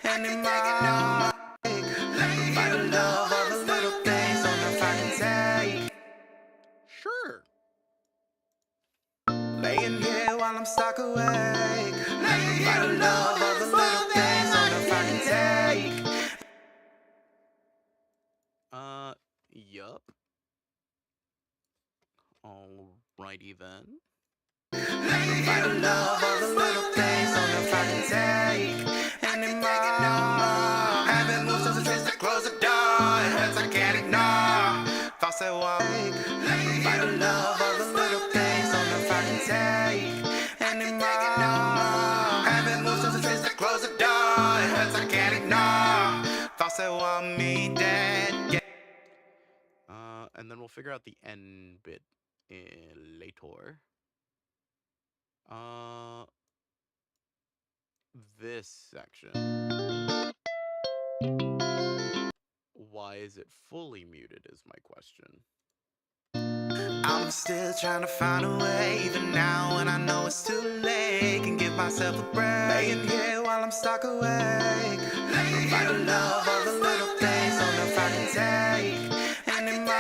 Speaker 2: anymore. Reminded of all the little things, don't know if I can take.
Speaker 1: Sure.
Speaker 2: Laying here while I'm stuck awake. Reminded of all the little things, don't know if I can take.
Speaker 1: Yup. Alrighty then.
Speaker 2: Reminded of all the little things, don't know if I can take anymore. Haven't moved since the trace to close the door. It hurts I can't ignore. Thoughts that walk. Reminded of all the little things, don't know if I can take anymore. Haven't moved since the trace to Thoughts that want me dead. Yeah.
Speaker 1: And then we'll figure out the end bit later. This section. Why is it fully muted is my question.
Speaker 2: I'm still trying to find a way, even now when I know it's too late. Can give myself a break, laying here while I'm stuck awake. Find the love of the little things, don't know if I can take anymore.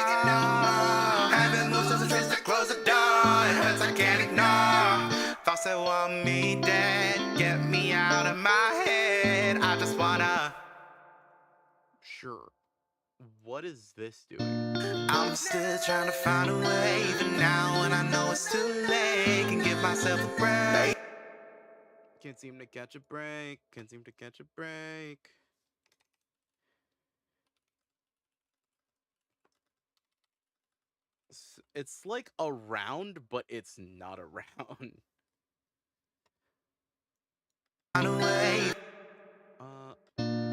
Speaker 2: Haven't moved since the trace to close the door. It hurts I can't ignore. Thoughts that want me dead, get me out of my head. I just wanna.
Speaker 1: Sure. What is this doing?
Speaker 2: I'm still trying to find a way, even now when I know it's too late. Can give myself a break.
Speaker 1: Can't seem to catch a break. Can't seem to catch a break. It's like around, but it's not around.
Speaker 2: Find a way.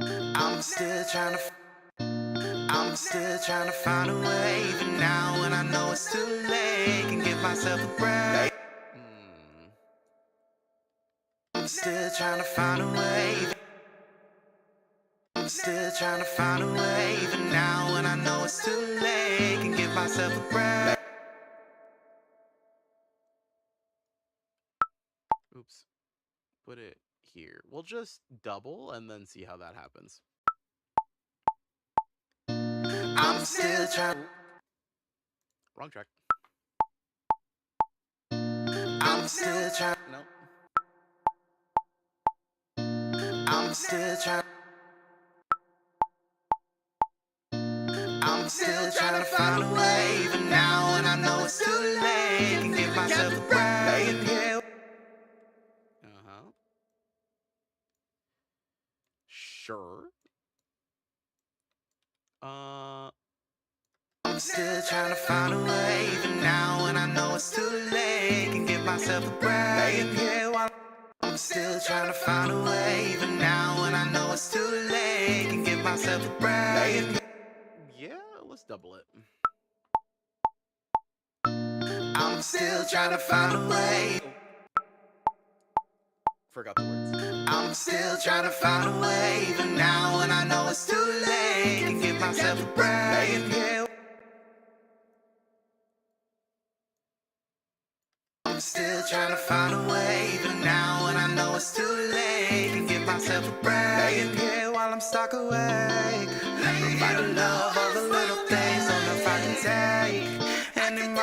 Speaker 2: I'm still trying to. I'm still trying to find a way, even now when I know it's too late. Can give myself a break. I'm still trying to find a way. I'm still trying to find a way, even now when I know it's too late. Can give myself a break.
Speaker 1: Oops. Put it here. We'll just double and then see how that happens.
Speaker 2: I'm still trying.
Speaker 1: Wrong track.
Speaker 2: I'm still trying.
Speaker 1: No.
Speaker 2: I'm still trying. I'm still trying to find a way, even now when I know it's too late. Can give myself a break.
Speaker 1: Sure.
Speaker 2: I'm still trying to find a way, even now when I know it's too late. Can give myself a break. I'm still trying to find a way, even now when I know it's too late. Can give myself a break.
Speaker 1: Yeah, let's double it.
Speaker 2: I'm still trying to find a way.
Speaker 1: Forgot the words.
Speaker 2: I'm still trying to find a way, even now when I know it's too late. Can give myself a break. I'm still trying to find a way, even now when I know it's too late. Can give myself a break. Here while I'm stuck awake. Find the love of the little things, don't know if I can take anymore.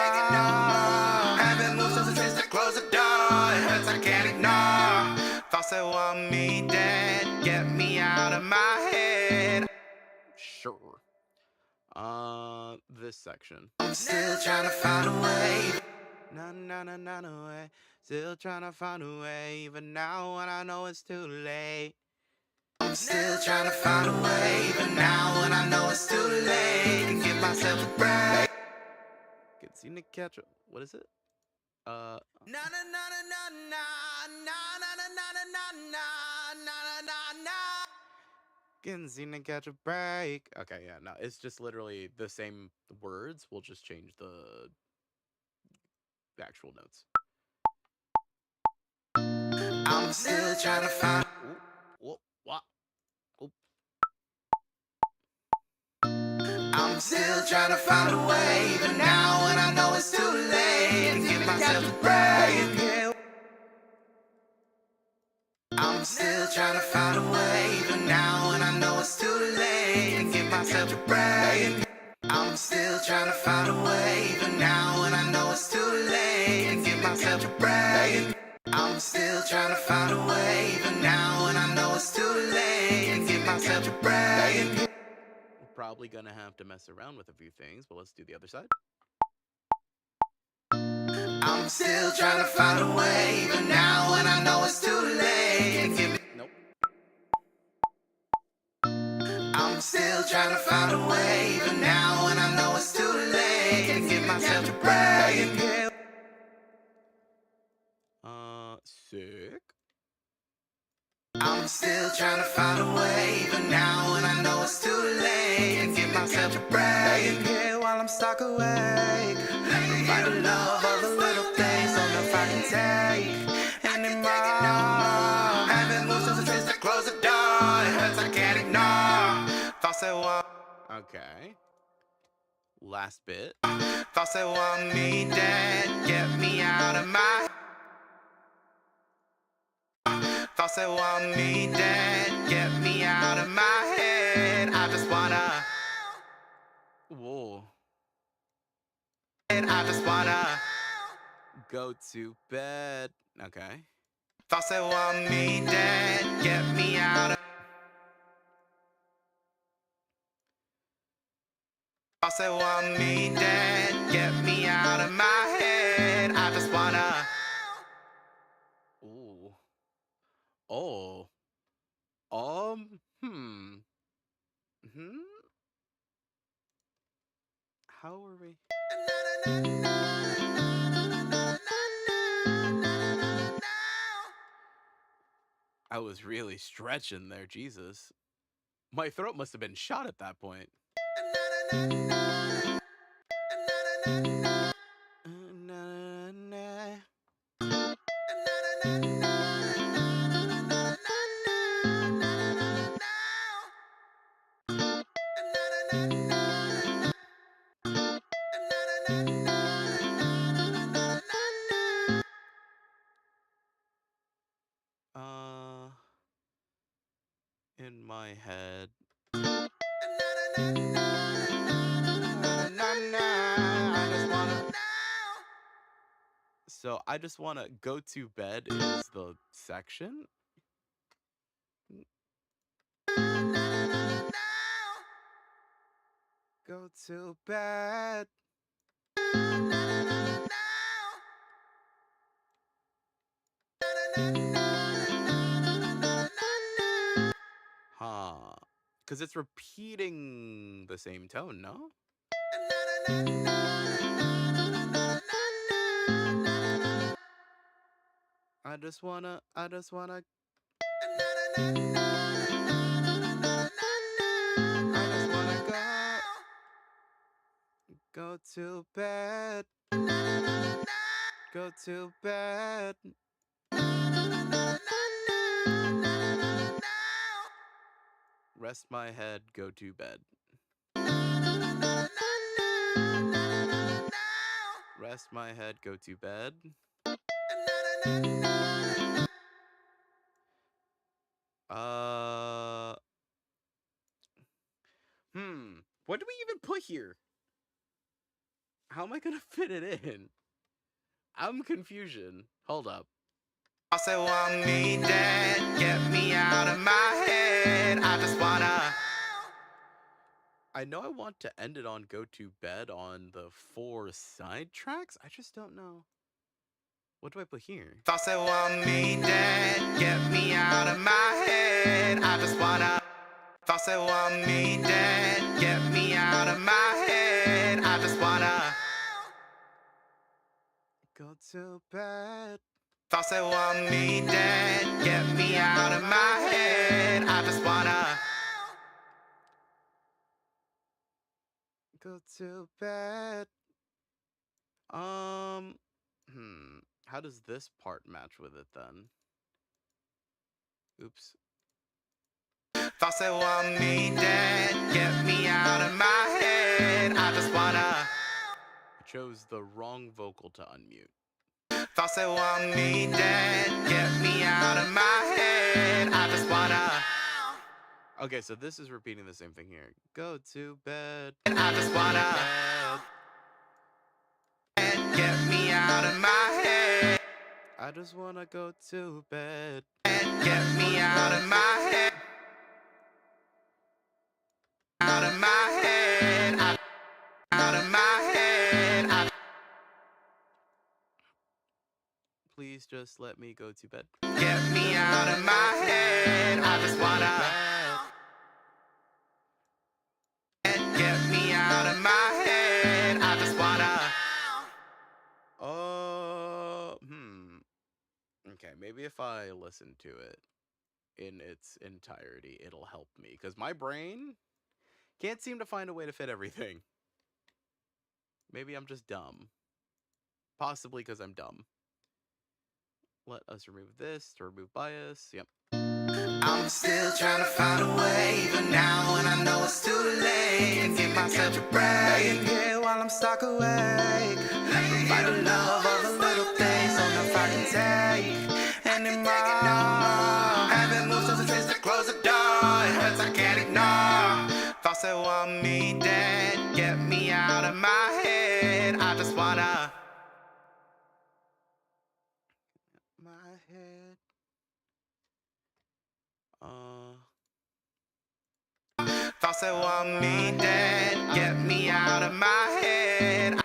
Speaker 2: Haven't moved since the trace to close the door. It hurts I can't ignore. Thoughts that want me dead, get me out of my head.
Speaker 1: Sure. This section.
Speaker 2: I'm still trying to find a way.
Speaker 1: No way. Still trying to find a way, even now when I know it's too late.
Speaker 2: I'm still trying to find a way, even now when I know it's too late. Can give myself a break.
Speaker 1: Can seem to catch. What is it?
Speaker 2: Na na na na na na na na na na na na na na.
Speaker 1: Can seem to catch a break. Okay, yeah, no, it's just literally the same words. We'll just change the actual notes.
Speaker 2: I'm still trying to find.
Speaker 1: What?
Speaker 2: I'm still trying to find a way, even now when I know it's too late. Can give myself a break. I'm still trying to find a way, even now when I know it's too late. Can give myself a break. I'm still trying to find a way, even now when I know it's too late. Can give myself a break. I'm still trying to find a way, even now when I know it's too late. Can give myself a break.
Speaker 1: We're probably gonna have to mess around with a few things, but let's do the other side.
Speaker 2: I'm still trying to find a way, even now when I know it's too late.
Speaker 1: Nope.
Speaker 2: I'm still trying to find a way, even now when I know it's too late. Can give myself a break.
Speaker 1: Sick.
Speaker 2: I'm still trying to find a way, even now when I know it's too little break. Laying here while I'm stuck awake, reminded of all the little things. Don't know if I can take anymore. Haven't moved since the trees to close the door. It hurts I can't ignore. Thoughts that want.
Speaker 1: Okay. Last bit.
Speaker 2: Thoughts that want me dead, get me out of my. Thoughts that want me dead, get me out of my head. I just wanna.
Speaker 1: Whoa.
Speaker 2: I just wanna
Speaker 1: go to bed. Okay.
Speaker 2: Thoughts that want me dead, get me out of. Thoughts that want me dead, get me out of my head. I just wanna.
Speaker 1: Ooh. Oh. Hmm. How are we? I was really stretching there, Jesus. My throat must have been shot at that point. In my head. So I just wanna go to bed is the section. Go to bed. Huh. Because it's repeating the same tone, no? I just wanna go to bed. Go to bed. Rest my head, go to bed. Rest my head, go to bed. What do we even put here? How am I gonna fit it in? I'm confusion. Hold up.
Speaker 2: I say want me dead, get me out of my head. I just wanna.
Speaker 1: I know I want to end it on go to bed on the 4 side tracks. I just don't know. What do I put here?
Speaker 2: Thoughts that want me dead, get me out of my head. I just wanna. Thoughts that want me dead, get me out of my head. I just wanna
Speaker 1: go to bed.
Speaker 2: Thoughts that want me dead, get me out of my head. I just wanna
Speaker 1: go to bed. How does this part match with it then? Oops.
Speaker 2: Thoughts that want me dead, get me out of my head. I just wanna.
Speaker 1: I chose the wrong vocal to unmute.
Speaker 2: Thoughts that want me dead, get me out of my head. I just wanna.
Speaker 1: Okay, so this is repeating the same thing here. Go to bed.
Speaker 2: I just wanna. Get me out of my head.
Speaker 1: I just wanna go to bed.
Speaker 2: Get me out of my head. Out of my head. Out of my head.
Speaker 1: Please just let me go to bed.
Speaker 2: Get me out of my head. I just wanna. Get me out of my head. I just wanna.
Speaker 1: Okay, maybe if I listen to it in its entirety, it'll help me. Because my brain Can't seem to find a way to fit everything. Maybe I'm just dumb. Possibly because I'm dumb. Let us remove this to remove bias. Yep.
Speaker 2: I'm still trying to find a way, even now when I know it's too late. And give myself a break. Laying here while I'm stuck awake. Finding love all the little things, don't know if I can take anymore. Haven't moved since the trees to close the door. It hurts I can't ignore. Thoughts that want me dead, get me out of my head. I just wanna.
Speaker 1: My head.
Speaker 2: Thoughts that want me dead, get me out of my head.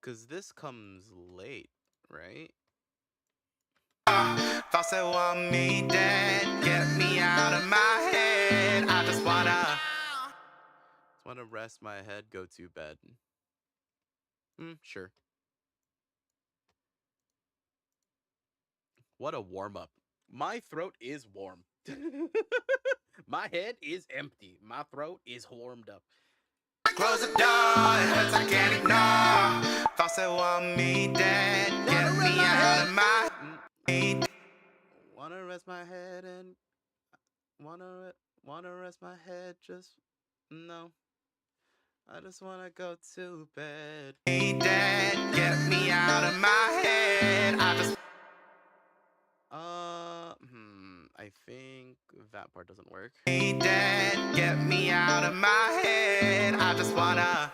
Speaker 1: Cause this comes late, right?
Speaker 2: Thoughts that want me dead, get me out of my head. I just
Speaker 1: wanna rest my head, go to bed. Sure. What a warm up. My throat is warm. My head is empty. My throat is warmed up.
Speaker 2: close the door, it hurts I can't ignore. Thoughts that want me dead, get me out of my head.
Speaker 1: Wanna rest my head and wanna rest my head, just no. I just wanna go to bed.
Speaker 2: Me dead, get me out of my head. I just
Speaker 1: I think that part doesn't work.
Speaker 2: me dead, get me out of my head. I just wanna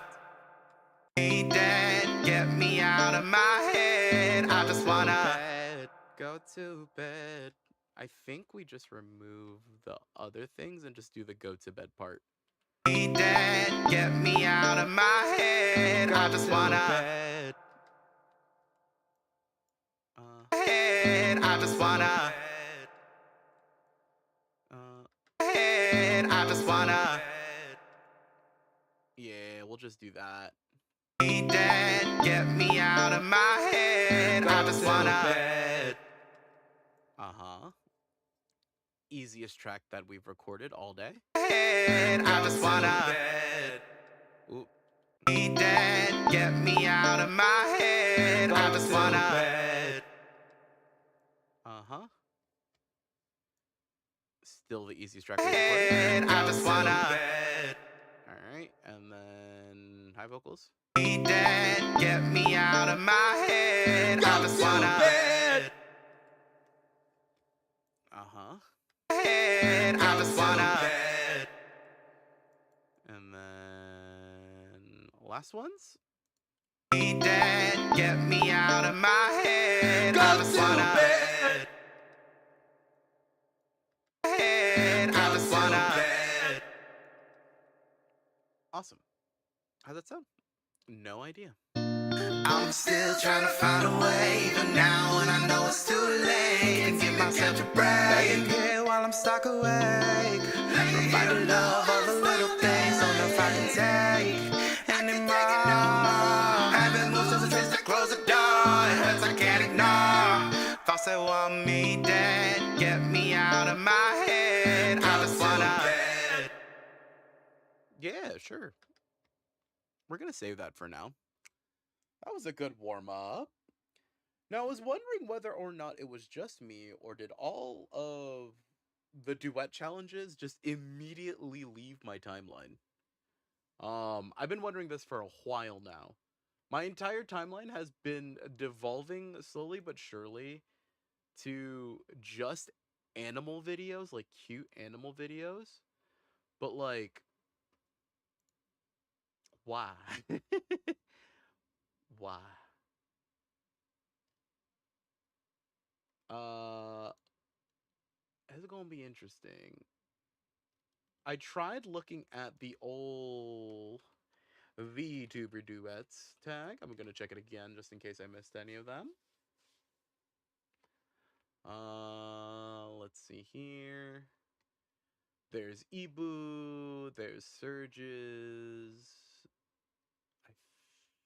Speaker 2: me dead, get me out of my head. I just wanna
Speaker 1: go to bed. I think we just remove the other things and just do the go to bed part.
Speaker 2: Me dead, get me out of my head. I just wanna
Speaker 1: bed.
Speaker 2: I just wanna I just wanna
Speaker 1: yeah, we'll just do that.
Speaker 2: Me dead, get me out of my head. I just wanna
Speaker 1: easiest track that we've recorded all day.
Speaker 2: I just wanna
Speaker 1: Oop.
Speaker 2: Me dead, get me out of my head. I just wanna
Speaker 1: Still the easiest track we've recorded.
Speaker 2: I just wanna
Speaker 1: Alright, and then high vocals.
Speaker 2: Me dead, get me out of my head. I just wanna I just wanna
Speaker 1: And then last ones.
Speaker 2: Me dead, get me out of my head. I just wanna I just wanna
Speaker 1: Awesome. How's that sound? No idea.
Speaker 2: I'm still trying to find a way, even now when I know it's too late. And give myself a break. Laying here while I'm stuck awake. Providing love, all the little things, don't know if I can take anymore. Haven't moved since the trees to close the door. It hurts I can't ignore. Thoughts that want me dead, get me out of my head. I just wanna
Speaker 1: Yeah, sure. We're gonna save that for now. That was a good warm-up. Now, I was wondering whether or not it was just me, or did all of the duet challenges just immediately leave my timeline? I've been wondering this for a while now. My entire timeline has been devolving slowly but surely to just animal videos, like cute animal videos. But like, why? Why? Uh, it's gonna be interesting. I tried looking at the old VTuber duets tag. I'm gonna check it again just in case I missed any of them. Let's see here. There's Ibu, there's Surges. I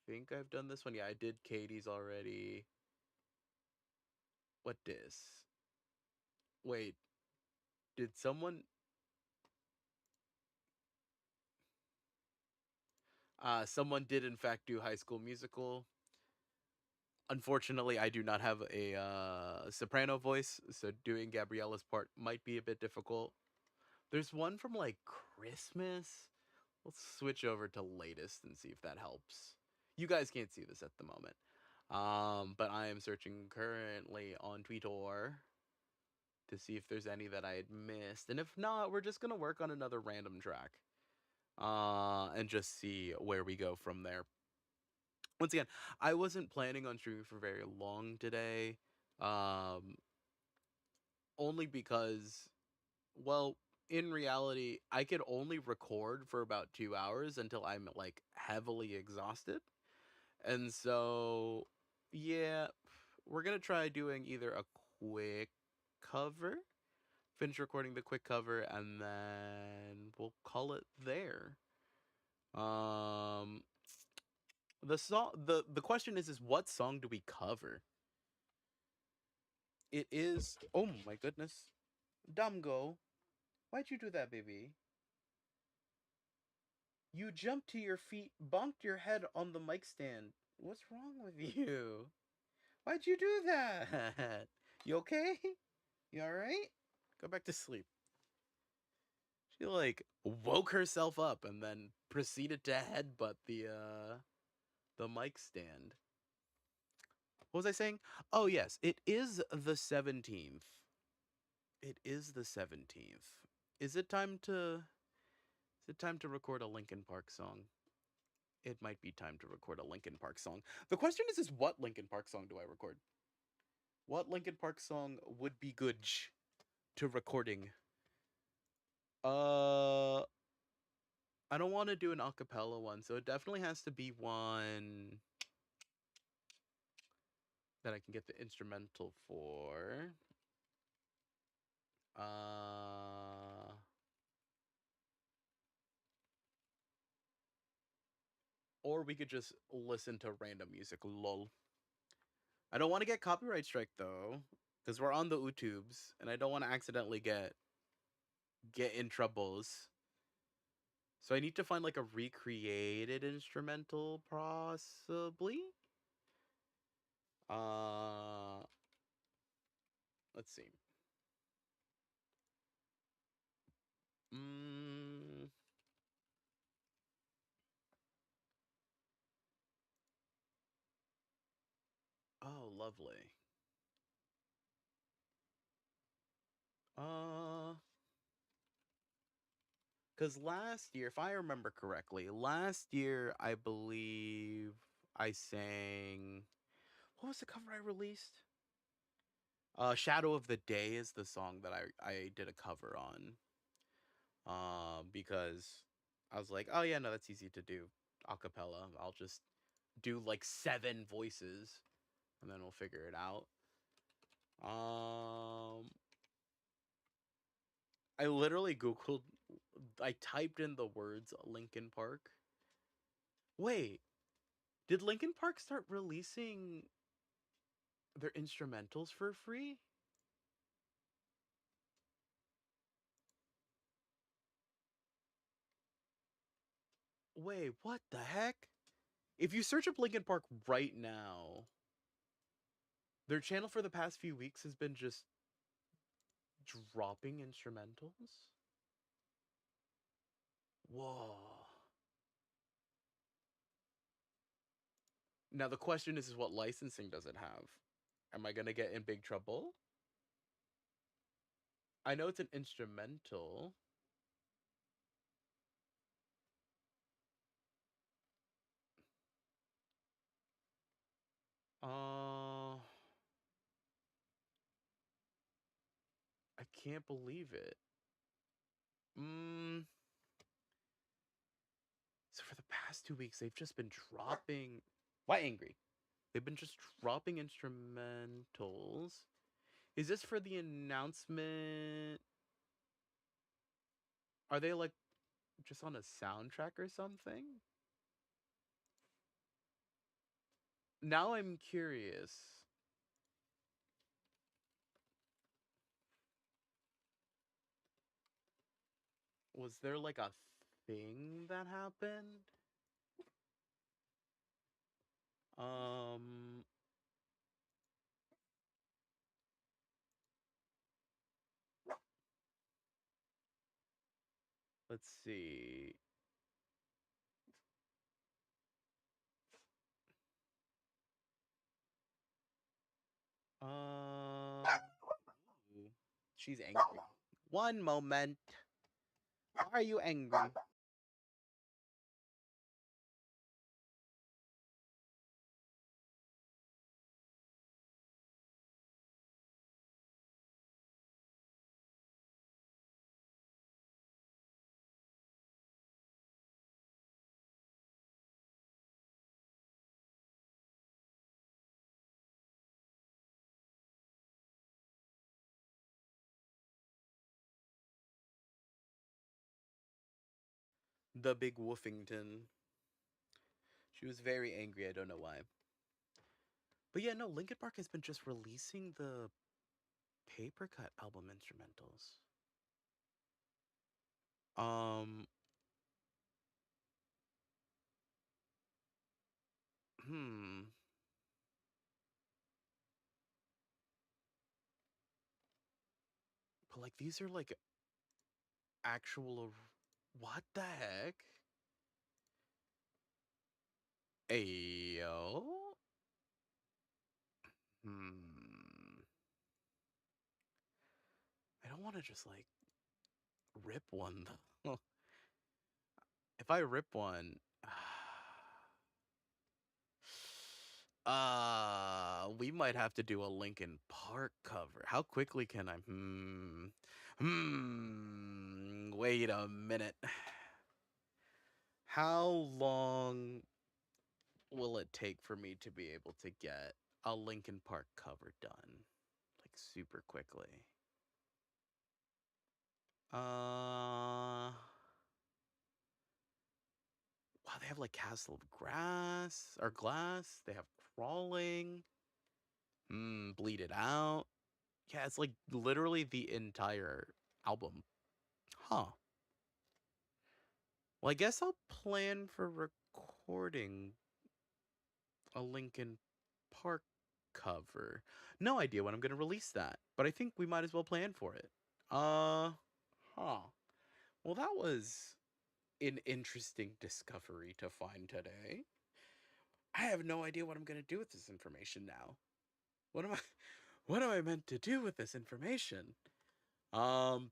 Speaker 1: think I've done this one. Yeah, I did Katie's already. What dis? Wait, did someone Someone did in fact do High School Musical. Unfortunately, I do not have a soprano voice, so doing Gabriella's part might be a bit difficult. There's one from like Christmas. Let's switch over to latest and see if that helps. You guys can't see this at the moment. But I am searching currently on Twitter to see if there's any that I had missed. And if not, we're just gonna work on another random track. And just see where we go from there. Once again, I wasn't planning on streaming for very long today. Um, only because, well, in reality, I could only record for about 2 hours until I'm like heavily exhausted. And so, yeah, we're gonna try doing either a quick cover, finish recording the quick cover, and then we'll call it there. Um, the question is what song do we cover? It is, oh my goodness, Dumgo, why'd you do that, baby? You jumped to your feet, bonked your head on the mic stand. What's wrong with you? Why'd you do that? You okay? You alright? Go back to sleep. She like woke herself up and then proceeded to headbutt the mic stand. What was I saying? Oh yes, it is the 17th. It is the 17th. Is it time to record a Linkin Park song? It might be time to record a Linkin Park song. The question is what Linkin Park song do I record? What Linkin Park song would be good to recording? Uh I don't want to do an acapella one, so it definitely has to be one that I can get the instrumental for. Uh or we could just listen to random music. Lol. I don't want to get copyright strike though, because we're on the YouTubes, and I don't want to accidentally get in troubles. So I need to find like a recreated instrumental, possibly. Uh, let's see. Mm, oh, lovely. Uh, because last year, if I remember correctly, last year I believe I sang. What was the cover I released? Shadow of the Day is the song that I did a cover on. Because I was like, oh yeah, no, that's easy to do a cappella. I'll just do like 7 voices and then we'll figure it out. Um, I literally Googled, I typed in the words Linkin Park. Wait, did Linkin Park start releasing their instrumentals for free? Wait, what the heck? If you search up Linkin Park right now, their channel for the past few weeks has been just dropping instrumentals. Whoa. Now the question is what licensing does it have? Am I gonna get in big trouble? I know it's an instrumental. Uh, I can't believe it. Mm. So for the past 2 weeks, they've just been dropping. Why angry? They've been just dropping instrumentals. Is this for the announcement? Are they like just on a soundtrack or something? Now I'm curious. Was there like a thing that happened? Um, let's see. Ooh, she's angry. One moment. Why are you angry? The big Woofington. She was very angry. I don't know why. But yeah, no, Linkin Park has been just releasing the paper cut album instrumentals. Um, hmm. But like these are like actual. What the heck? Ayo. Hmm. I don't want to just like rip one though. If I rip one, we might have to do a Linkin Park cover. How quickly can I? Wait a minute. How long will it take for me to be able to get a Linkin Park cover done? Like super quickly. Wow, they have like Castle of Grass or Glass. They have Crawling. Bleed It Out. Yeah, it's like literally the entire album. Huh. Well, I guess I'll plan for recording a Linkin Park cover. No idea when I'm going to release that, but I think we might as well plan for it. Uh, huh. Well, that was an interesting discovery to find today. I have no idea what I'm going to do with this information now. What am I what am I meant to do with this information? Um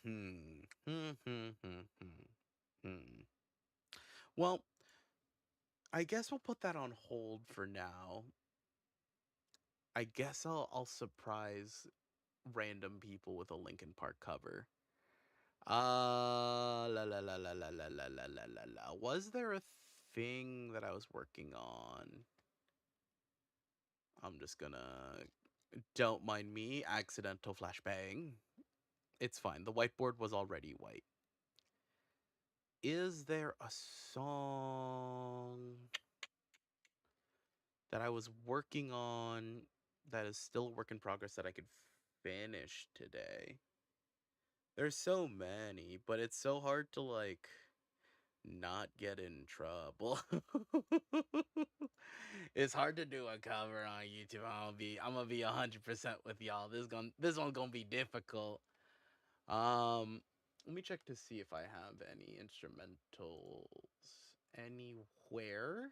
Speaker 1: hmm. Hmm hmm hmm hmm. Hmm. Well, I guess we'll put that on hold for now. I guess I'll surprise random people with a Linkin Park cover. La la la la la la la la la la la. Was there a thing that I was working on? I'm just gonna don't mind me, accidental flashbang. It's fine. The whiteboard was already white. Is there a song that I was working on that is still a work in progress that I could finish today? There's so many, but it's so hard to like not get in trouble. It's hard to do a cover on YouTube. I'm gonna be 100% with y'all. This one's gonna be difficult. Let me check to see if I have any instrumentals anywhere.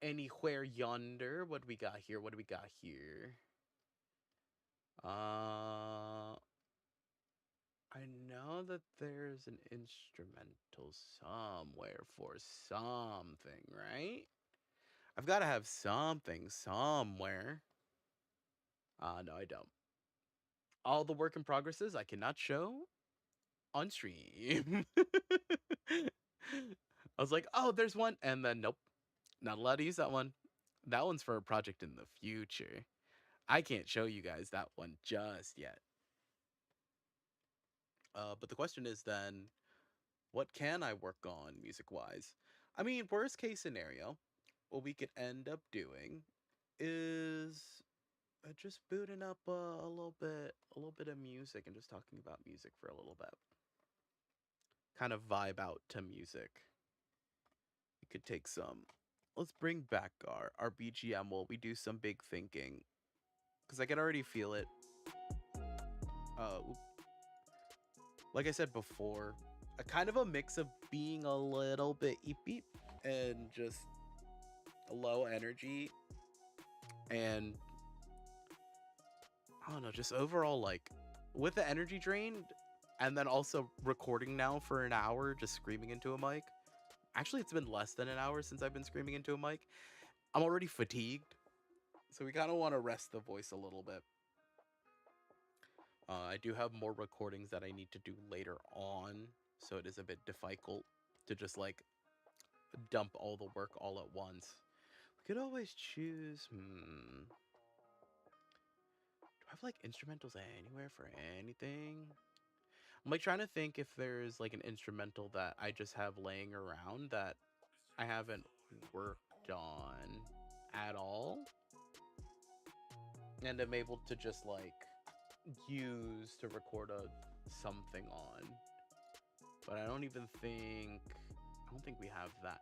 Speaker 1: Anywhere yonder. What do we got here? What do we got here? I know that there's an instrumental somewhere for something, right? I've got to have something somewhere. No, I don't. All the work in progresses I cannot show on stream. I was like, oh, there's one. And then, nope, not allowed to use that one. That one's for a project in the future. I can't show you guys that one just yet. But the question is then, what can I work on music wise? I mean, worst case scenario, what we could end up doing is just booting up a little bit of music and just talking about music for a little bit. Kind of vibe out to music. You could take some let's bring back our BGM while we do some big thinking. Because I can already feel it. Like I said before, a kind of a mix of being a little bit eepy and just low energy, and I don't know, just overall, like, with the energy drained, and then also recording now for an hour, just screaming into a mic. Actually, it's been less than an hour since I've been screaming into a mic. I'm already fatigued, so we kind of want to rest the voice a little bit. I do have more recordings that I need to do later on, so it is a bit difficult to just, like, dump all the work all at once. We could always choose, do I have, like, instrumentals anywhere for anything? I'm, like, trying to think if there's, like, an instrumental that I just have laying around that I haven't worked on at all, and I'm able to just, like, use to record something on. But I don't think we have that.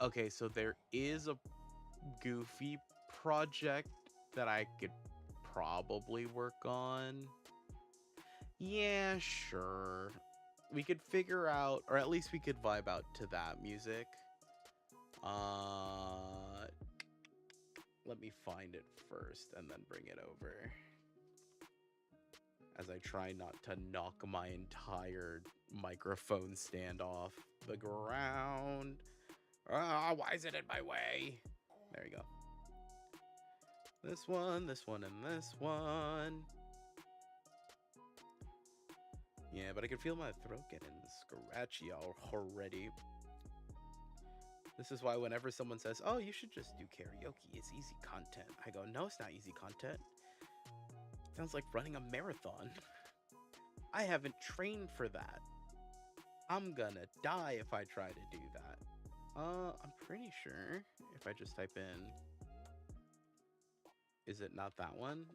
Speaker 1: Okay, so there is a Goofy project that I could probably work on. Yeah, sure. We could figure out, or at least we could vibe out to that music. Let me find it first and then bring it over, as I try not to knock my entire microphone stand off the ground. Why is it in my way? There you go. This one, and this one. Yeah, but I can feel my throat getting scratchy already. This is why whenever someone says, oh, you should just do karaoke, it's easy content, I go, no, it's not easy content. It sounds like running a marathon. I haven't trained for that. I'm gonna die if I try to do that. I'm pretty sure if I just type in, is it not that one?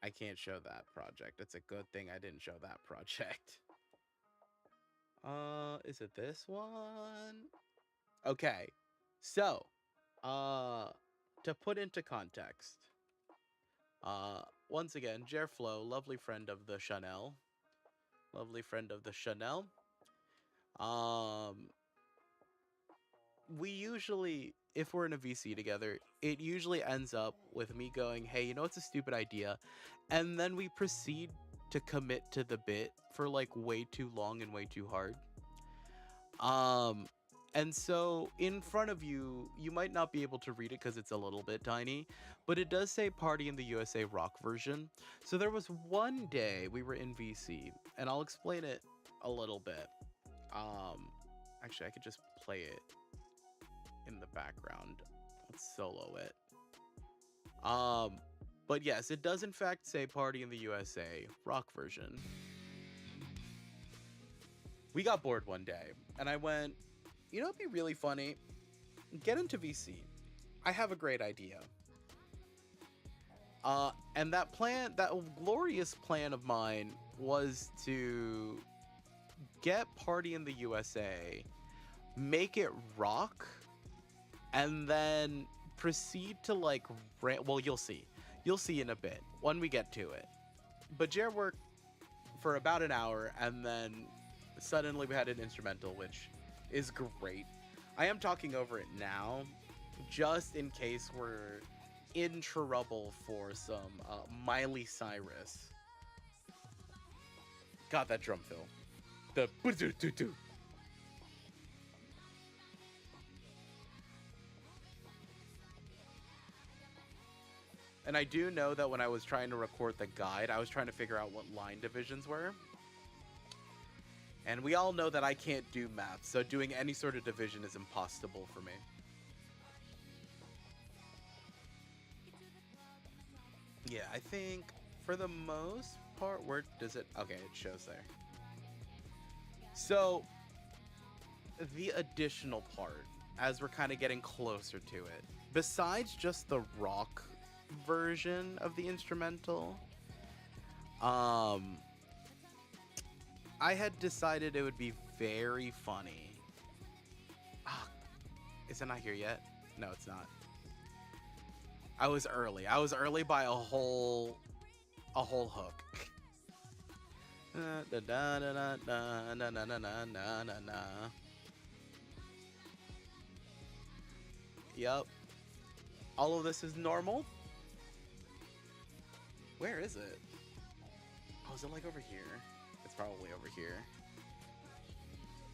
Speaker 1: I can't show that project. It's a good thing I didn't show that project. Is it this one? Okay, so, to put into context, once again, Jerflo, lovely friend of the Chanel, we usually, if we're in a VC together, it usually ends up with me going, hey, you know what's a stupid idea? And then we proceed to commit to the bit for, like, way too long and way too hard. And so in front of you, you might not be able to read it because it's a little bit tiny, but it does say Party in the USA rock version. So there was one day we were in VC, and I'll explain it a little bit. Actually, I could just play it in the background. Let's solo it. But yes, it does in fact say Party in the USA rock version. We got bored one day, and I went, you know, it'd be really funny. Get into VC. I have a great idea. And that glorious plan of mine was to get Party in the USA, make it rock, and then proceed to, like, well, you'll see. You'll see in a bit when we get to it. But Jer worked for about an hour, and then suddenly we had an instrumental, which is great. I am talking over it now, just in case we're in trouble for some Miley Cyrus. God, that drum fill. The boo-doo-doo-doo. And I do know that when I was trying to record the guide, I was trying to figure out what line divisions were. And we all know that I can't do math, so doing any sort of division is impossible for me. Yeah, I think for the most part, where does it? Okay, it shows there. So the additional part, as we're kind of getting closer to it, besides just the rock version of the instrumental, I had decided it would be very funny. Ah, is it not here yet? No, it's not. I was early. I was early by a whole hook. Yep. All of this is normal. Where is it? Oh, is it like over here? It's probably over here.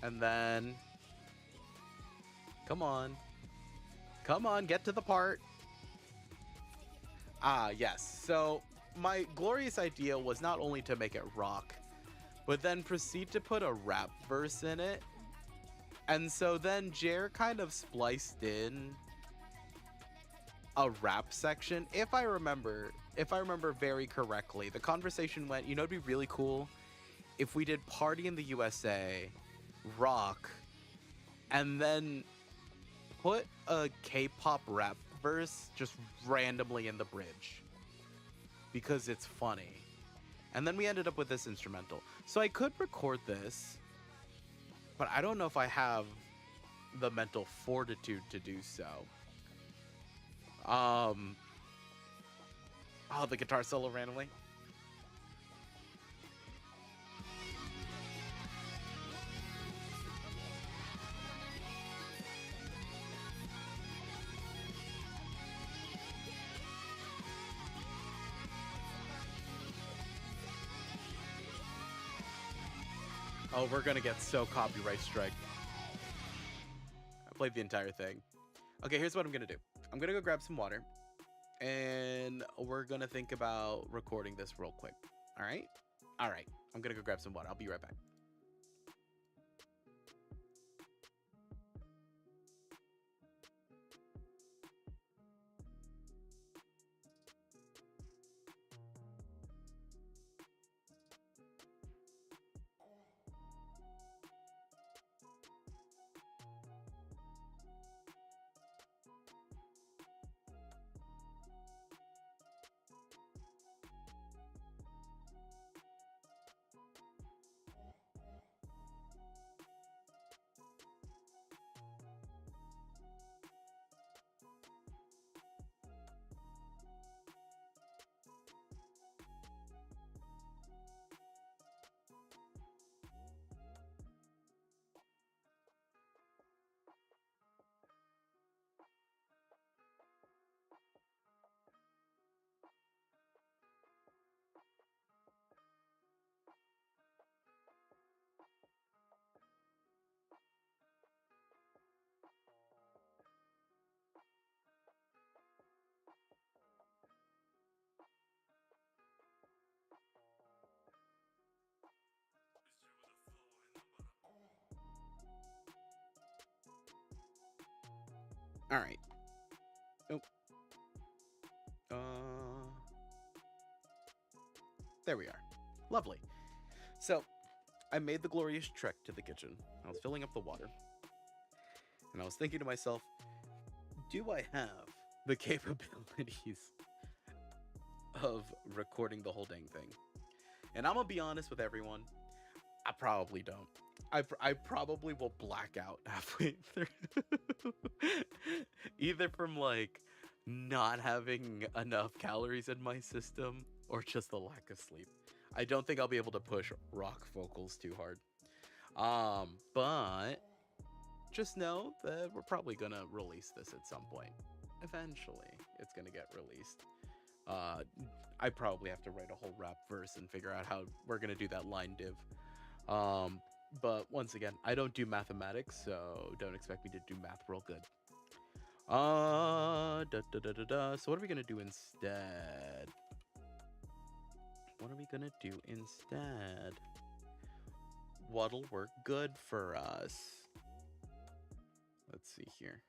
Speaker 1: And then, come on. Come on, get to the part. Ah, yes. So, my glorious idea was not only to make it rock, but then proceed to put a rap verse in it. And so then Jer kind of spliced in a rap section. If I remember very correctly, the conversation went, you know, it'd be really cool if we did Party in the USA, rock, and then put a K-pop rap verse just randomly in the bridge because it's funny. And then we ended up with this instrumental. So I could record this, but I don't know if I have the mental fortitude to do so. Oh, the guitar solo randomly. Oh, we're gonna get so copyright strike. I played the entire thing. Okay, here's what I'm gonna do. I'm gonna go grab some water, and we're gonna think about recording this real quick. All right? All right. I'm gonna go grab some water. I'll be right back. All right. Oh. Uh. There we are. Lovely. So, I made the glorious trek to the kitchen. I was filling up the water, and I was thinking to myself, do I have the capabilities of recording the whole dang thing? And I'm gonna be honest with everyone, I probably don't. I probably will black out halfway through. Either from like not having enough calories in my system or just the lack of sleep. I don't think I'll be able to push rock vocals too hard. But just know that we're probably gonna release this at some point. Eventually, it's gonna get released. Uh, I probably have to write a whole rap verse and figure out how we're gonna do that line div. Um, but once again, I don't do mathematics, so don't expect me to do math real good. So what are we gonna do instead? What are we gonna do instead? What'll work good for us? Let's see here.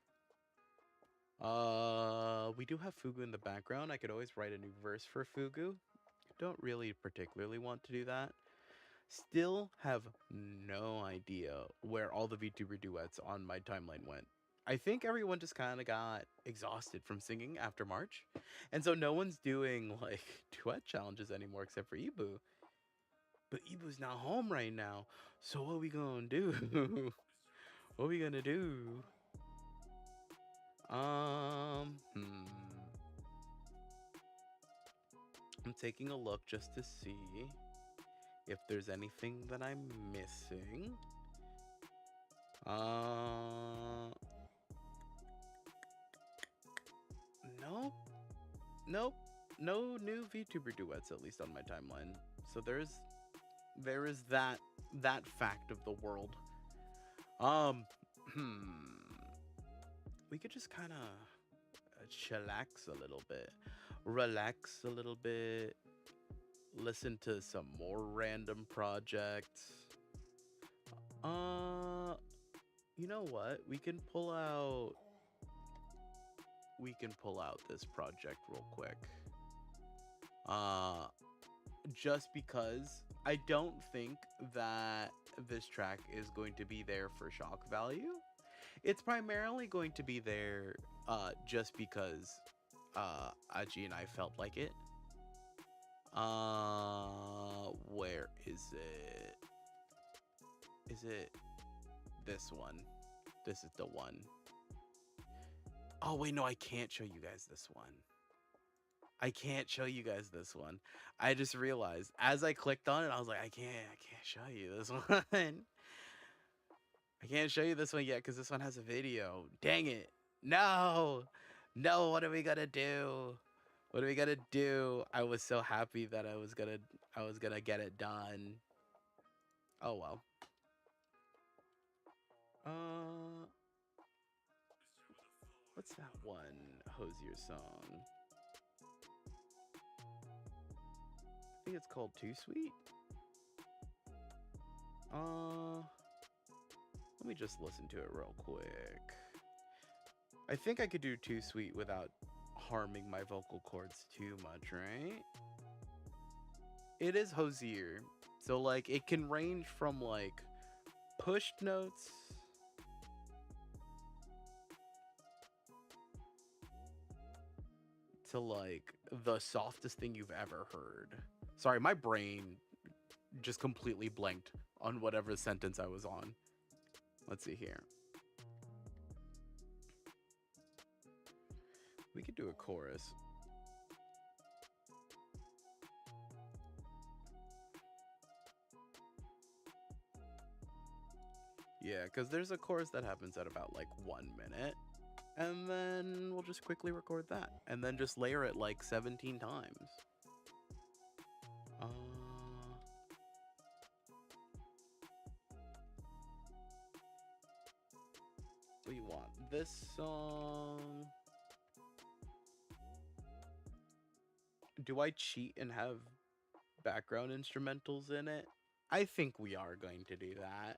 Speaker 1: We do have Fugu in the background. I could always write a new verse for Fugu. Don't really particularly want to do that. Still have no idea where all the VTuber duets on my timeline went. I think everyone just kind of got exhausted from singing after March. And so no one's doing like duet challenges anymore except for Ibu. But Ibu's not home right now. So what are we gonna do? What are we gonna do? Hmm. I'm taking a look just to see if there's anything that I'm missing. Nope. Nope. No new VTuber duets, at least on my timeline. So there is that fact of the world. Hmm. We could just kind of chillax a little bit, relax a little bit, listen to some more random projects. Uh, you know what? We can pull out this project real quick. Uh, just because I don't think that this track is going to be there for shock value. It's primarily going to be there just because Aji and I felt like it. Where is it? Is it this one? This is the one. Oh wait, no, I can't show you guys this one. I can't show you guys this one. I just realized as I clicked on it, I was like, I can't show you this one. I can't show you this one yet because this one has a video. Dang it. No. No, what are we gonna do? What are we gonna do? I was so happy that I was gonna get it done. Oh well. Uh what's that one Hosier song? I think it's called Too Sweet. Let me just listen to it real quick. I think I could do Too Sweet without harming my vocal cords too much, right? It is Hosier. So like it can range from like pushed notes to like the softest thing you've ever heard. Sorry, my brain just completely blanked on whatever sentence I was on. Let's see here. We could do a chorus. Yeah, because there's a chorus that happens at about like 1 minute. And then we'll just quickly record that. And then just layer it like 17 times. Uh, what do you want? This song. Do I cheat and have background instrumentals in it? I think we are going to do that.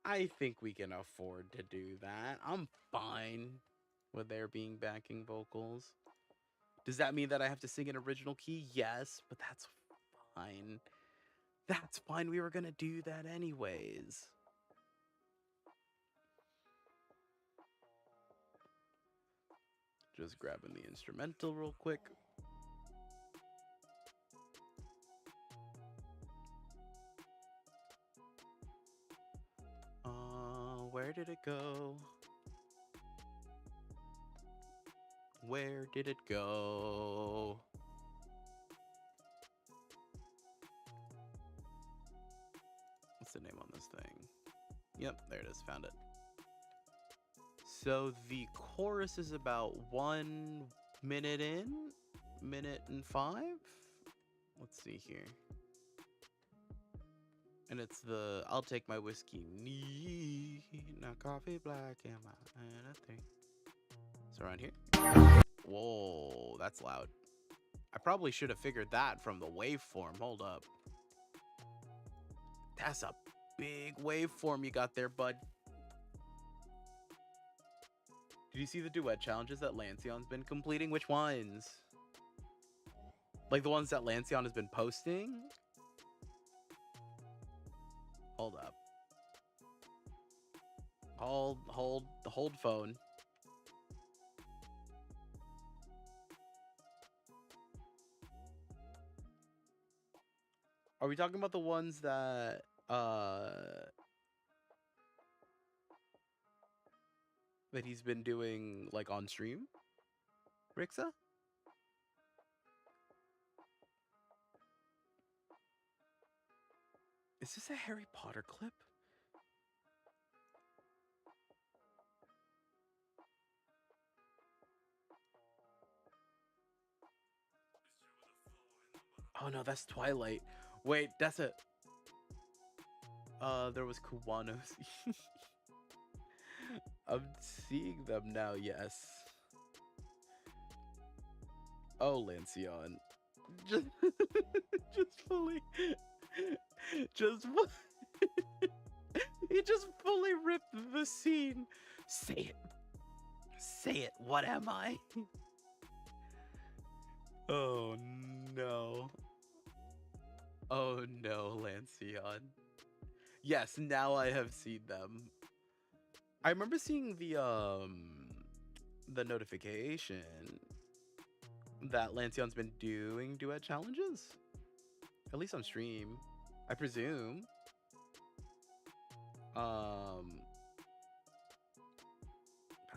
Speaker 1: I think we can afford to do that. I'm fine with there being backing vocals. Does that mean that I have to sing an original key? Yes, but that's fine. That's fine. We were going to do that anyways. Just grabbing the instrumental real quick. Where did it go? Where did it go? What's the name on this thing? Yep, there it is. Found it. So the chorus is about 1 minute in, minute and 5. Let's see here. And it's the I'll take my whiskey neat, not coffee black, and a thing. So around here. Whoa, that's loud. I probably should have figured that from the waveform. Hold up. That's a big waveform you got there, bud. Did you see the duet challenges that Lanceon's been completing? Which ones? Like the ones that Lanceon has been posting? Hold up. Hold phone. Are we talking about the ones that that he's been doing like on stream, Rixa? Is this a Harry Potter clip? Oh no, that's Twilight. Wait, that's a... there was Kuwanos. I'm seeing them now, yes. Oh, Lancion. Just, just fully... Just... He just fully ripped the scene. Say it. Say it. What am I? Oh, no. Oh, no, Lancion. Yes, now I have seen them. I remember seeing the notification that Lancion's been doing duet challenges. At least on stream, I presume. I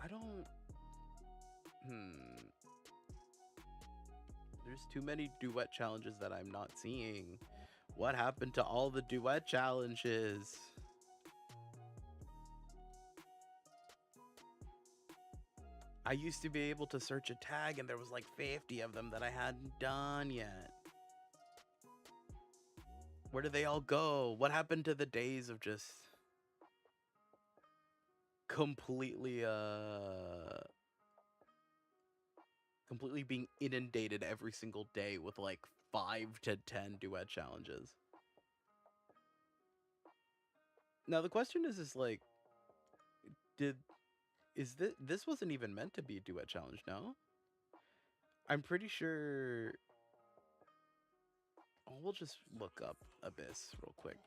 Speaker 1: don't... There's too many duet challenges that I'm not seeing. What happened to all the duet challenges? I used to be able to search a tag and there was like 50 of them that I hadn't done yet. Where did they all go? What happened to the days of just completely completely being inundated every single day with like 5 to 10 duet challenges? Now the question is like, this wasn't even meant to be a duet challenge, no? I'm pretty sure... Oh, we'll just look up Abyss real quick.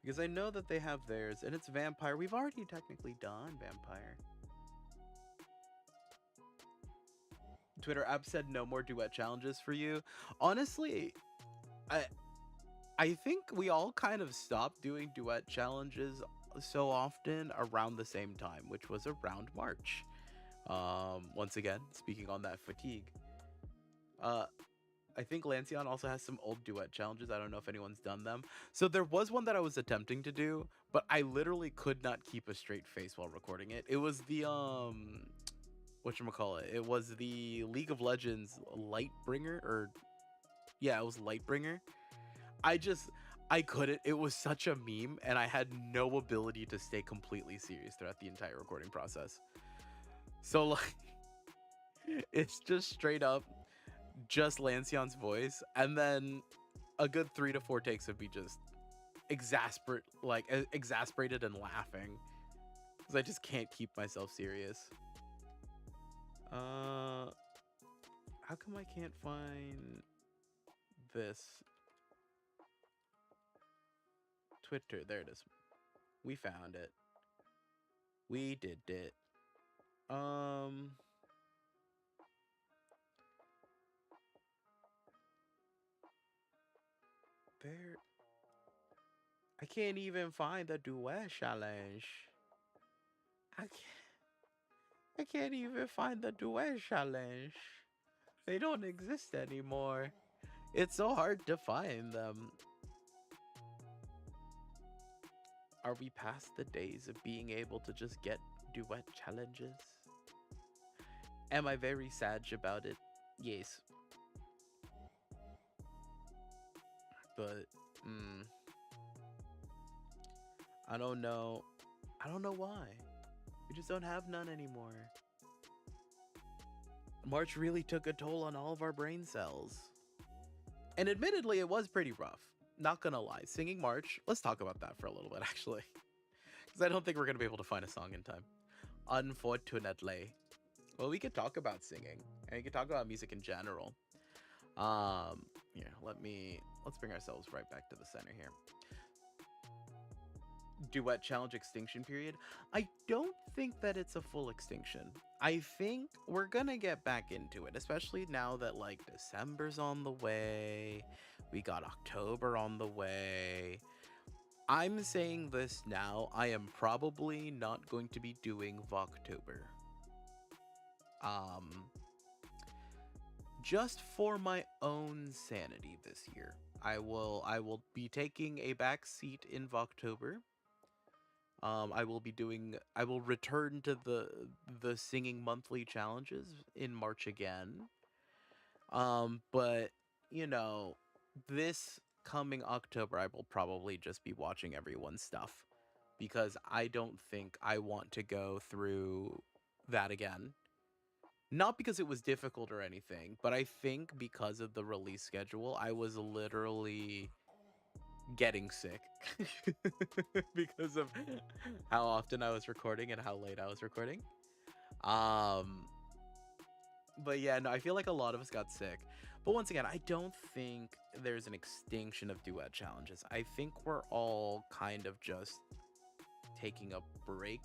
Speaker 1: Because I know that they have theirs, and it's Vampire. We've already technically done Vampire. Twitter app said no more duet challenges for you. Honestly, I think we all kind of stopped doing duet challenges so often around the same time, which was around March. Once again, speaking on that fatigue. I think Lancion also has some old duet challenges. I don't know if anyone's done them. So there was one that I was attempting to do, but I literally could not keep a straight face while recording it. It was the whatchamacallit? It was the League of Legends Lightbringer, or yeah, it was Lightbringer. I couldn't. It was such a meme, and I had no ability to stay completely serious throughout the entire recording process. So like, it's just straight up just Lancion's voice, and then a good 3 to 4 takes of me just exasperated and laughing because I just can't keep myself serious. How come I can't find this? Twitter, there it is. We found it. We did it. There. I can't even find the duet challenge. I can't even find the duet challenge. They don't exist anymore. It's so hard to find them. Are we past the days of being able to just get duet challenges? Am I very sad about it? Yes. But, I don't know. I don't know why. We just don't have none anymore. March really took a toll on all of our brain cells. And admittedly, it was pretty rough. Not gonna lie. Singing March, let's talk about that for a little bit, actually. Because I don't think we're gonna be able to find a song in time. Unfortunately. Well, we could talk about singing. And we could talk about music in general. Yeah, let's bring ourselves right back to the center here. duet challenge extinction period, I don't think that it's a full extinction. I think we're gonna get back into it, especially now that like December's on the way, we got October on the way. I'm saying this now, I am probably not going to be doing Voctober. Um, just for my own sanity this year. I will be taking a back seat in Voctober. I will return to the singing monthly challenges in March again. But you know, this coming October I will probably just be watching everyone's stuff because I don't think I want to go through that again. Not because it was difficult or anything, but I think because of the release schedule, I was literally getting sick because of how often I was recording and how late I was recording. Um, but yeah, no, I feel like a lot of us got sick. But once again, I don't think there's an extinction of duet challenges. I think we're all kind of just taking a break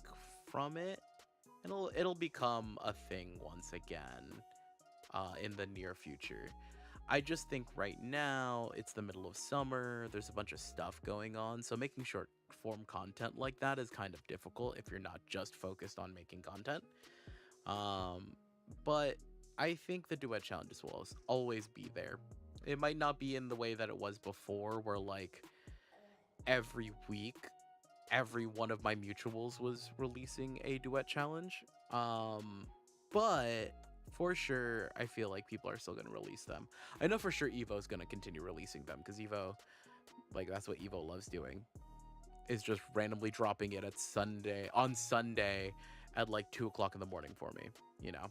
Speaker 1: from it, and it'll become a thing once again in the near future. I just think right now it's the middle of summer, there's a bunch of stuff going on, so making short form content like that is kind of difficult if you're not just focused on making content. Um, but I think the duet challenges will always be there. It might not be in the way that it was before, where like every week, every one of my mutuals was releasing a duet challenge. But for sure, I feel like people are still going to release them. I know for sure Evo's going to continue releasing them because Evo, like, that's what Evo loves doing, is just randomly dropping it at Sunday at like 2 o'clock in the morning for me. You know,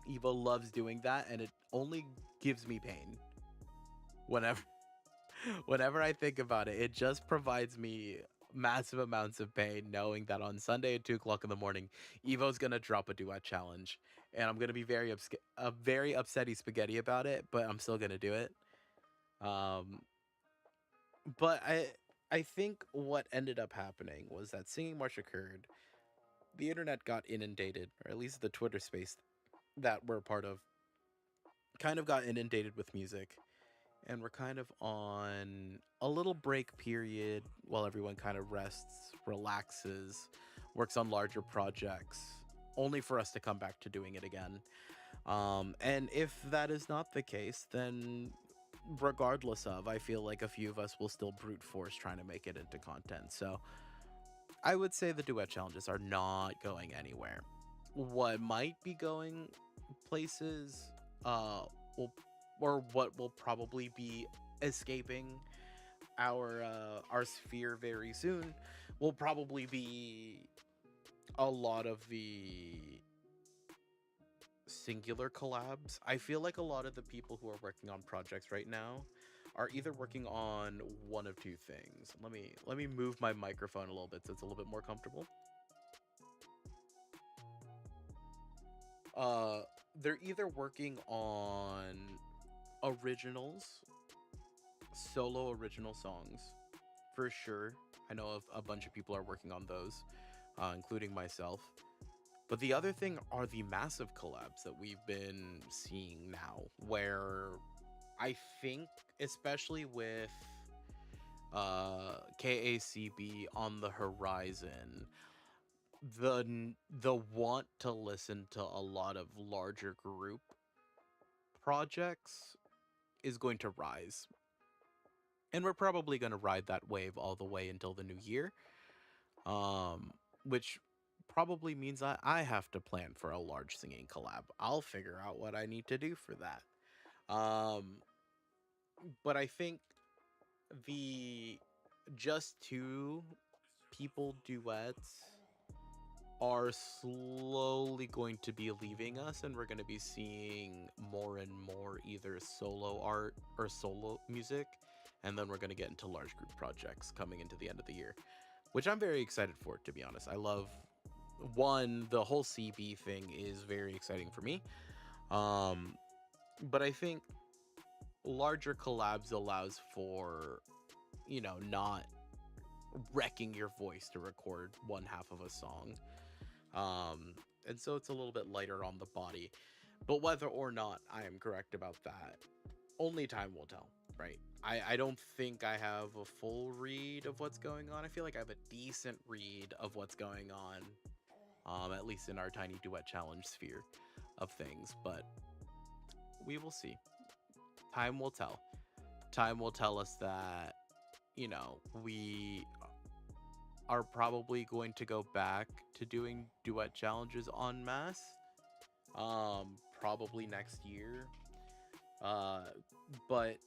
Speaker 1: Evo loves doing that, and it only gives me pain whenever whenever I think about it. It just provides me massive amounts of pain knowing that on Sunday at 2 o'clock in the morning, Evo's gonna drop a duet challenge, and I'm gonna be very upsetty spaghetti about it, but I'm still gonna do it. Um, but I think what ended up happening was that Singing March occurred. The internet got inundated, or at least the Twitter space that we're part of, kind of got inundated with music, and we're kind of on a little break period while everyone kind of rests, relaxes, works on larger projects, only for us to come back to doing it again. And if that is not the case, then regardless of, I feel like a few of us will still brute force trying to make it into content. So I would say the duet challenges are not going anywhere. What might be going places, will or what will probably be escaping our sphere very soon will probably be a lot of the singular collabs. I feel like a lot of the people who are working on projects right now are either working on one of two things. Let me move my microphone a little bit so it's a little bit more comfortable. Uh they're either working on originals, solo original songs, for sure. I know of a bunch of people are working on those, including myself. But the other thing are the massive collabs that we've been seeing now, where I think, especially with KACB on the horizon, the want to listen to a lot of larger group projects is going to rise. And we're probably going to ride that wave all the way until the new year. Which probably means I have to plan for a large singing collab. I'll figure out what I need to do for that. Um, but I think the just two people duets are slowly going to be leaving us, and we're going to be seeing more and more either solo art or solo music, and then we're going to get into large group projects coming into the end of the year, which I'm very excited for, to be honest. I love, one, the whole CB thing is very exciting for me. Um, but I think larger collabs allows for, not wrecking your voice to record one half of a song. And so it's a little bit lighter on the body. But whether or not I am correct about that, only time will tell, right? I don't think I have a full read of what's going on. I feel like I have a decent read of what's going on, at least in our tiny duet challenge sphere of things. But we will see. Time will tell. Time will tell us that, we are probably going to go back to doing duet challenges en masse, probably next year. But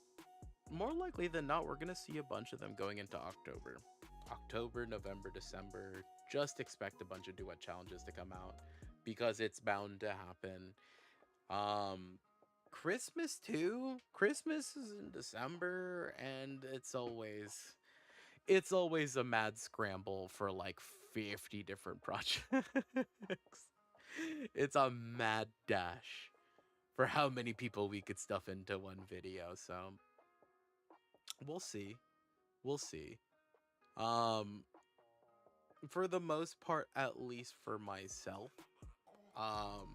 Speaker 1: more likely than not, we're gonna see a bunch of them going into October, November, December. Just expect a bunch of duet challenges to come out because it's bound to happen. Christmas too. Christmas is in December, and it's always a mad scramble for like 50 different projects. It's a mad dash for how many people we could stuff into one video. So we'll see. We'll see. Um, for the most part, at least for myself, um,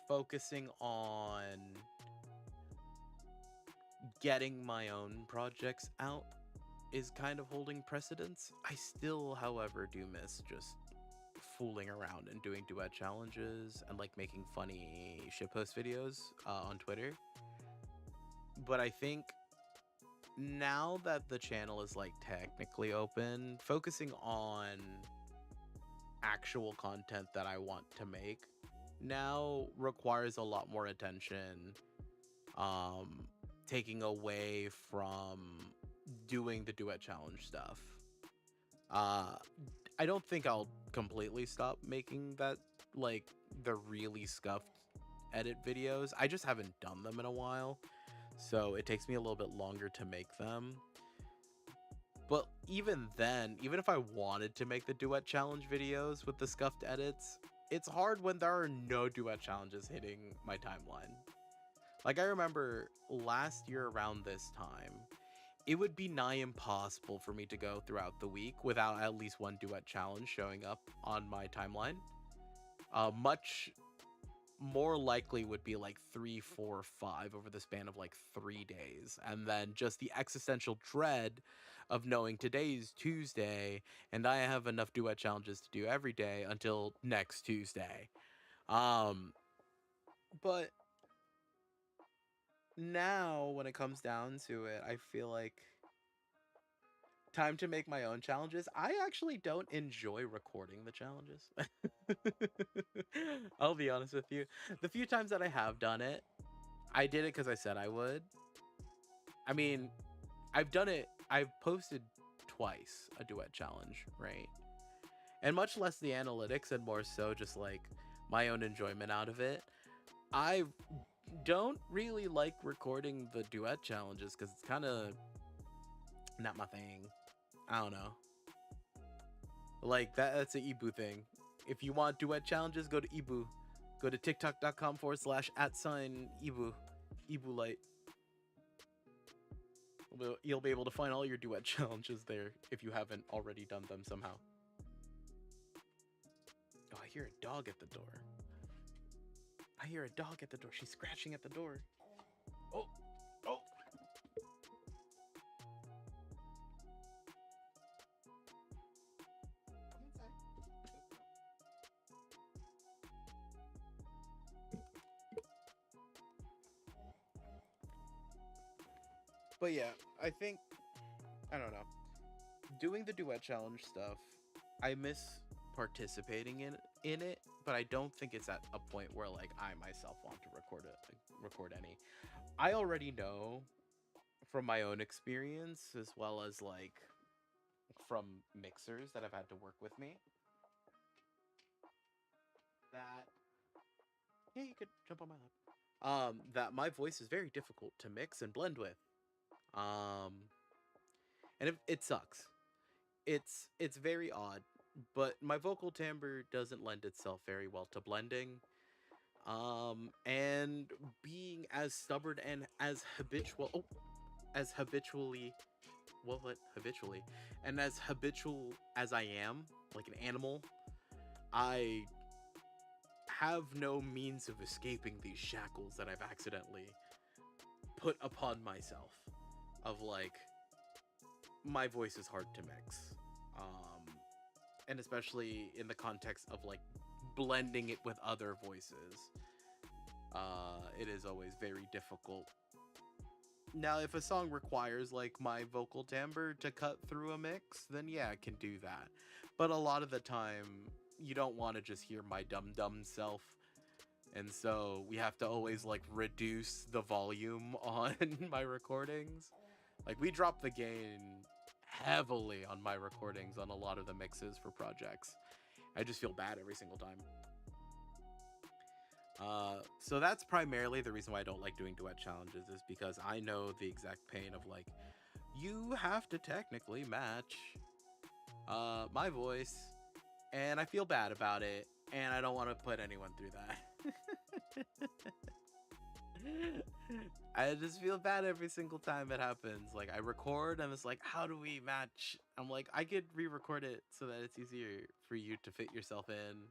Speaker 1: focusing on getting my own projects out is kind of holding precedence. I still, however, do miss just fooling around and doing duet challenges and like making funny shitpost videos on Twitter. But I think now that the channel is like technically open, focusing on actual content that I want to make now requires a lot more attention, taking away from doing the duet challenge stuff. I don't think I'll completely stop making that, like, the really scuffed edit videos. I just haven't done them in a while, so it takes me a little bit longer to make them. But even then, even if I wanted to make the duet challenge videos with the scuffed edits, it's hard when there are no duet challenges hitting my timeline. Like, I remember last year around this time, it would be nigh impossible for me to go throughout the week without at least one duet challenge showing up on my timeline. Much more likely would be like 3, 4, 5 over the span of like 3 days. And then just the existential dread of knowing today's Tuesday and I have enough duet challenges to do every day until next Tuesday. But now when it comes down to it, I feel like time to make my own challenges. I actually don't enjoy recording the challenges. I'll be honest with you. The few times that I have done it, I did it because I said I would. I mean, I've done it. I've posted twice a duet challenge, right? And much less the analytics and more so just like my own enjoyment out of it. I don't really like recording the duet challenges because it's kind of not my thing. I don't know. Like that's an Ibu thing. If you want duet challenges, go to Ibu. Go to tiktok.com/@Ibu. Ibu Light. You'll be able to find all your duet challenges there if you haven't already done them somehow. Oh, I hear a dog at the door. I hear a dog at the door. She's scratching at the door. Oh, oh. But yeah, I think, I don't know, doing the duet challenge stuff, I miss participating in it, but I don't think it's at a point where like I myself want to record any. I already know from my own experience as well as like from mixers that have had to work with me that, yeah, you could jump on my lap. That my voice is very difficult to mix and blend with. Um and it sucks. It's very odd, but my vocal timbre doesn't lend itself very well to blending. And being as stubborn and as habitually well, what habitually, and as habitual as I am, like an animal, I have no means of escaping these shackles that I've accidentally put upon myself. Of like, my voice is hard to mix, um, and especially in the context of like blending it with other voices, it is always very difficult. Now, if a song requires like my vocal timbre to cut through a mix, then yeah, I can do that. But a lot of the time, you don't want to just hear my dumb self. And so we have to always like reduce the volume on my recordings. Like we drop the gain heavily on my recordings on a lot of the mixes for projects. I just feel bad every single time. So that's primarily the reason why I don't like doing duet challenges, is because I know the exact pain of like, you have to technically match my voice, and I feel bad about it, and I don't want to put anyone through that. I just feel bad every single time it happens. Like I record and it's like, how do we match? I'm like, I could re-record it so that it's easier for you to fit yourself in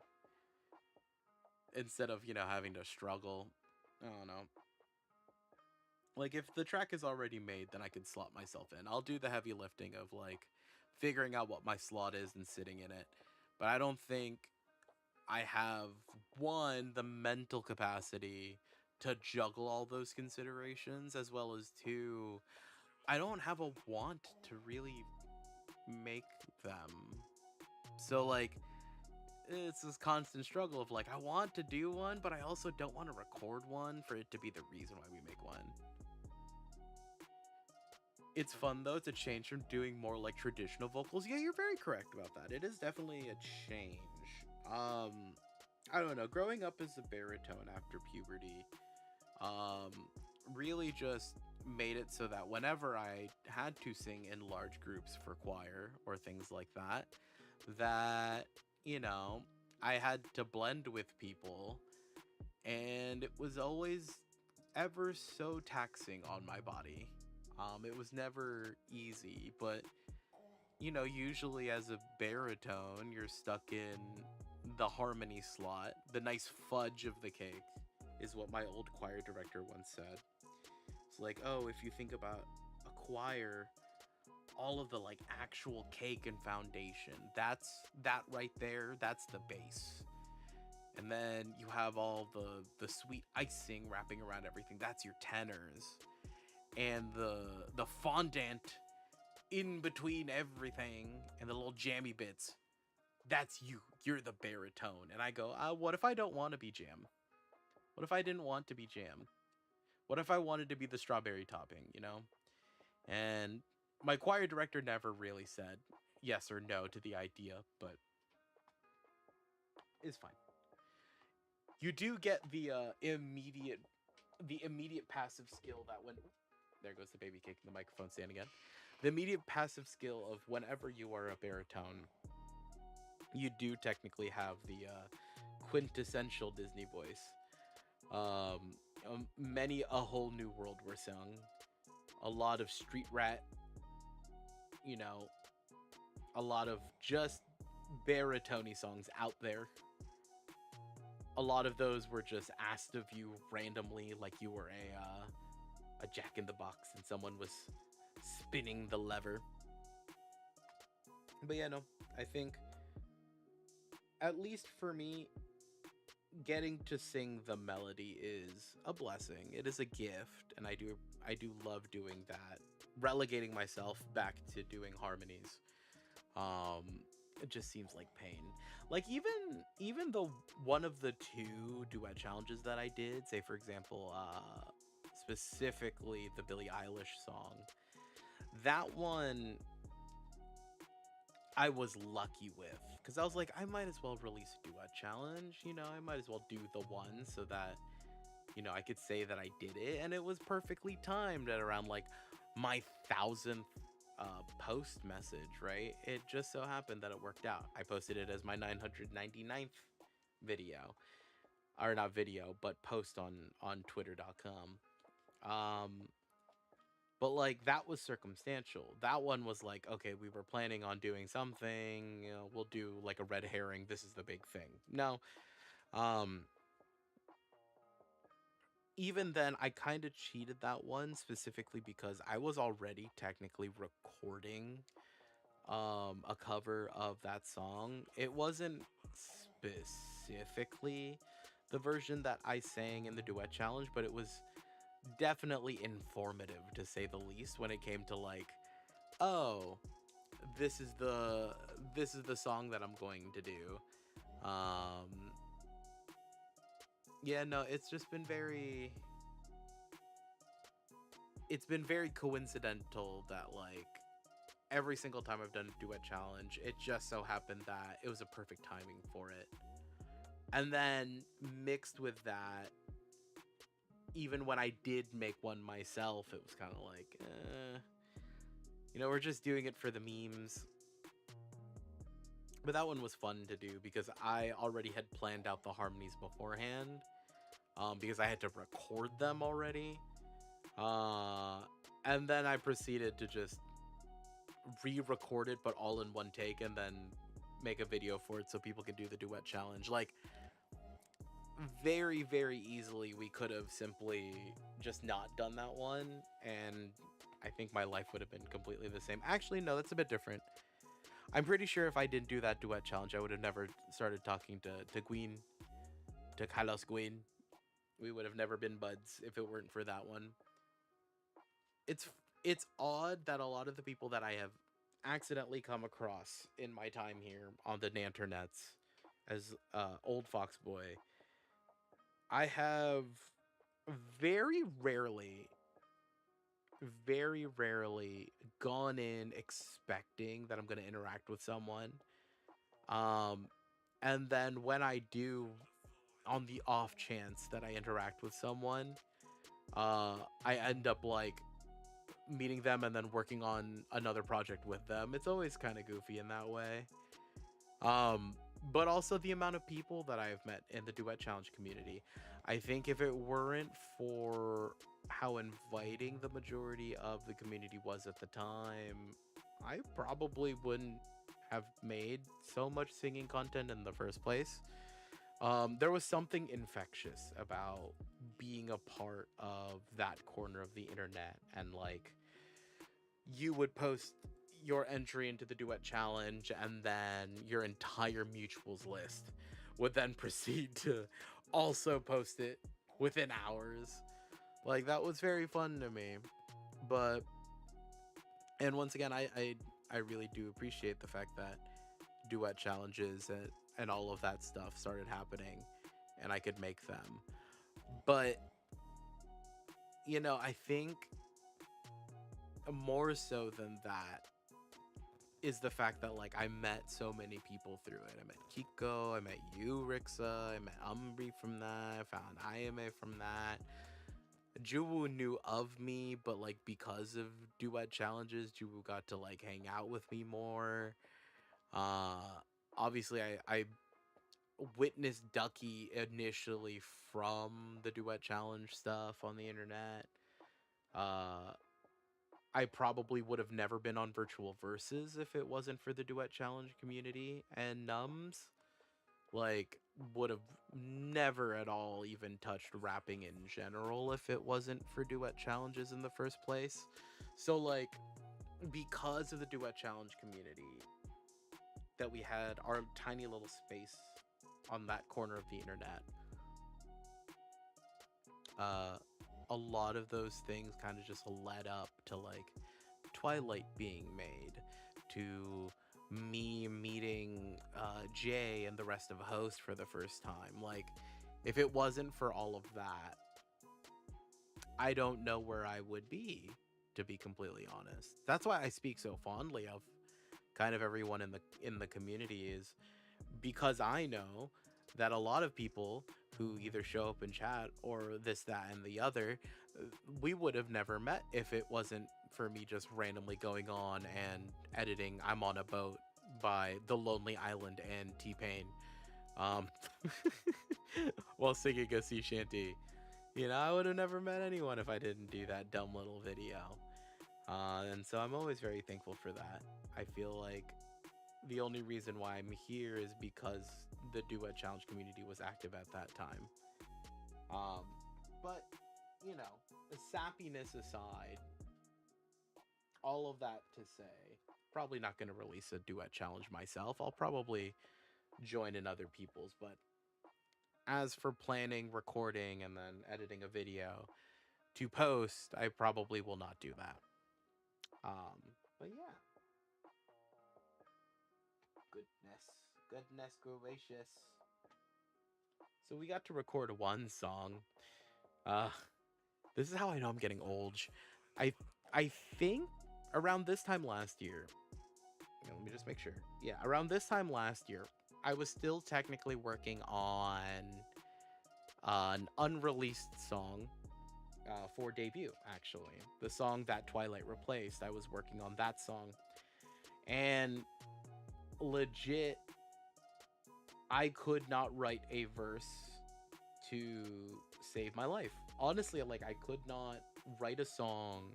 Speaker 1: instead of, having to struggle. I don't know. Like if the track is already made, then I can slot myself in. I'll do the heavy lifting of like figuring out what my slot is and sitting in it. But I don't think I have, one, the mental capacity to juggle all those considerations, as well as two, I don't have a want to really make them. So like it's this constant struggle of like, I want to do one, but I also don't want to record one for it to be the reason why we make one. It's fun though to change from doing more like traditional vocals. Yeah, you're very correct about that. It is definitely a change. I don't know. Growing up as a baritone after puberty, really just made it so that whenever I had to sing in large groups for choir or things like that, that, you know, I had to blend with people, and it was always ever so taxing on my body. It was never easy, but usually as a baritone, you're stuck in the harmony slot. The nice fudge of the cake is what my old choir director once said. It's like, oh, if you think about a choir, all of the like actual cake and foundation, that right there, that's the base. And then you have all the sweet icing wrapping around everything. That's your tenors. And the fondant in between everything and the little jammy bits, that's you. You're the baritone. And I go, what if I don't want to be jam? What if I didn't want to be jam? What if I wanted to be the strawberry topping? And my choir director never really said yes or no to the idea, but it's fine. You do get the immediate passive skill that when there goes the baby kicking the microphone stand again. The immediate passive skill of whenever you are a baritone, you do technically have the quintessential Disney voice. Many a whole new world were sung. A lot of street rat, you know, a lot of just baritone songs out there. A lot of those were just asked of you randomly, like you were a jack in the box and someone was spinning the lever. But yeah, no, I think at least for me, getting to sing the melody is a blessing. It is a gift, and I do love doing that. Relegating myself back to doing harmonies, it just seems like pain. Like even the one of the two duet challenges that I did, say for example, specifically the Billie Eilish song, that one I was lucky with, because I was like, I might as well release a duet challenge. I might as well do the one so that I could say that I did it, and it was perfectly timed at around like my 1,000th post message, right? It just so happened that it worked out. I posted it as my 999th video, or not video, but post on twitter.com. But like that was circumstantial. That one was like, okay, we were planning on doing something, you know, we'll do like a red herring. This is the big thing. No. Um Even then I kind of cheated that one specifically because I was already technically recording a cover of that song. It wasn't specifically the version that I sang in the duet challenge, but it was definitely informative to say the least when it came to like, oh, this is the song that I'm going to do. Um yeah, no, it's been very coincidental that like every single time I've done a duet challenge, it just so happened that it was a perfect timing for it. And then mixed with that, even when I did make one myself, it was kind of like, we're just doing it for the memes. But that one was fun to do because I already had planned out the harmonies beforehand, because I had to record them already. And then I proceeded to just re-record it, but all in one take, and then make a video for it so people can do the duet challenge. Like, very, very easily, we could have simply just not done that one, and I think my life would have been completely the same. Actually, no, that's a bit different. I'm pretty sure if I didn't do that duet challenge, I would have never started talking to Queen, to Carlos Queen. We would have never been buds if it weren't for that one. It's it's odd that a lot of the people that I have accidentally come across in my time here on the Nanternets as old Fox Boy, I have very rarely, very rarely gone in expecting that I'm going to interact with someone. Um, and then when I do, on the off chance that I interact with someone, I end up like meeting them and then working on another project with them. It's always kind of goofy in that way. But also the amount of people that I've met in the duet challenge community. I think if it weren't for how inviting the majority of the community was at the time, I probably wouldn't have made so much singing content in the first place. There was something infectious about being a part of that corner of the internet, and like you would post your entry into the duet challenge, and then your entire mutuals list would then proceed to also post it within hours. Like that was very fun to me. But and once again, I really do appreciate the fact that duet challenges and all of that stuff started happening and I could make them. But I think more so than that is the fact that like I met so many people through it. I met Kiko, I met you, Rixa, I met Umbri from that, I found Ayame from that. Juwu knew of me, but like because of duet challenges, Juwu got to like hang out with me more. Uh Obviously I witnessed Ducky initially from the duet challenge stuff on the internet. Uh I probably would have never been on Virtual Verses if it wasn't for the duet challenge community, and Nums like would have never at all even touched rapping in general if it wasn't for duet challenges in the first place. So like because of the duet challenge community that we had our tiny little space on that corner of the internet, uh a lot of those things kind of just led up to like Twilight being made, to me meeting Jay and the rest of Host for the first time. Like, if it wasn't for all of that, I don't know where I would be, to be completely honest. That's why I speak so fondly of kind of everyone in the community, is because I know that a lot of people who either show up in chat or this, that, and the other, we would have never met if it wasn't for me just randomly going on and editing I'm on a Boat by The Lonely Island and T-Pain, um, while singing a sea shanty. I would have never met anyone if I didn't do that dumb little video. And so I'm always very thankful for that. I feel like the only reason why I'm here is because the duet challenge community was active at that time. Um, but you know, the sappiness aside, all of that to say, probably not going to release a duet challenge myself. I'll probably join in other people's, but as for planning, recording, and then editing a video to post, I probably will not do that. But yeah, goodness gracious. So we got to record one song. Uh, this is how I know I'm getting old. I I think around this time last year. Let me just make sure. Yeah, around this time last year, I was still technically working on an unreleased song for debut. Actually, the song that Twilight replaced. I was working on that song, and legit, I could not write a verse to save my life. Honestly, like I could not write a song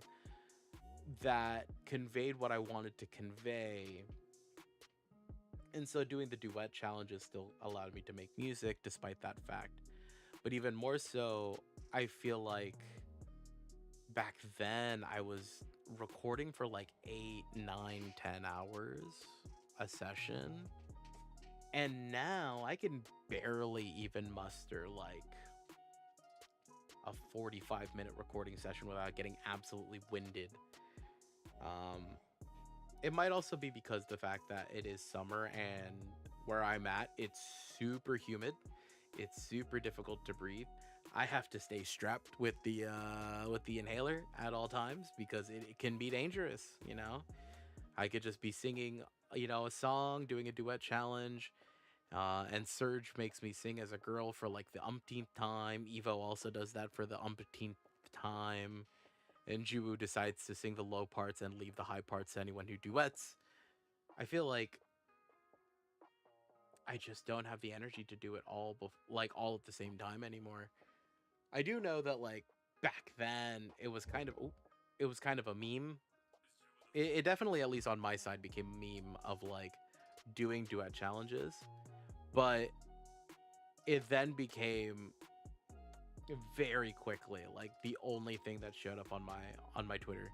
Speaker 1: that conveyed what I wanted to convey. And so doing the duet challenges still allowed me to make music despite that fact. But even more so, I feel like back then I was recording for like 8, 9, 10 hours a session. And now I can barely even muster like a 45-minute recording session without getting absolutely winded. Um, it might also be because the fact that it is summer and where I'm at, it's super humid. It's super difficult to breathe. I have to stay strapped with the inhaler at all times because it can be dangerous, you know. I could just be singing, a song, doing a duet challenge, and Surge makes me sing as a girl for like the umpteenth time. Evo also does that for the umpteenth time. And Juwu decides to sing the low parts and leave the high parts to anyone who duets. I feel like I just don't have the energy to do it all, like all at the same time anymore. I do know that like back then it was kind of a meme. It definitely, at least on my side, became a meme of like doing duet challenges, but it then became very quickly like the only thing that showed up on my Twitter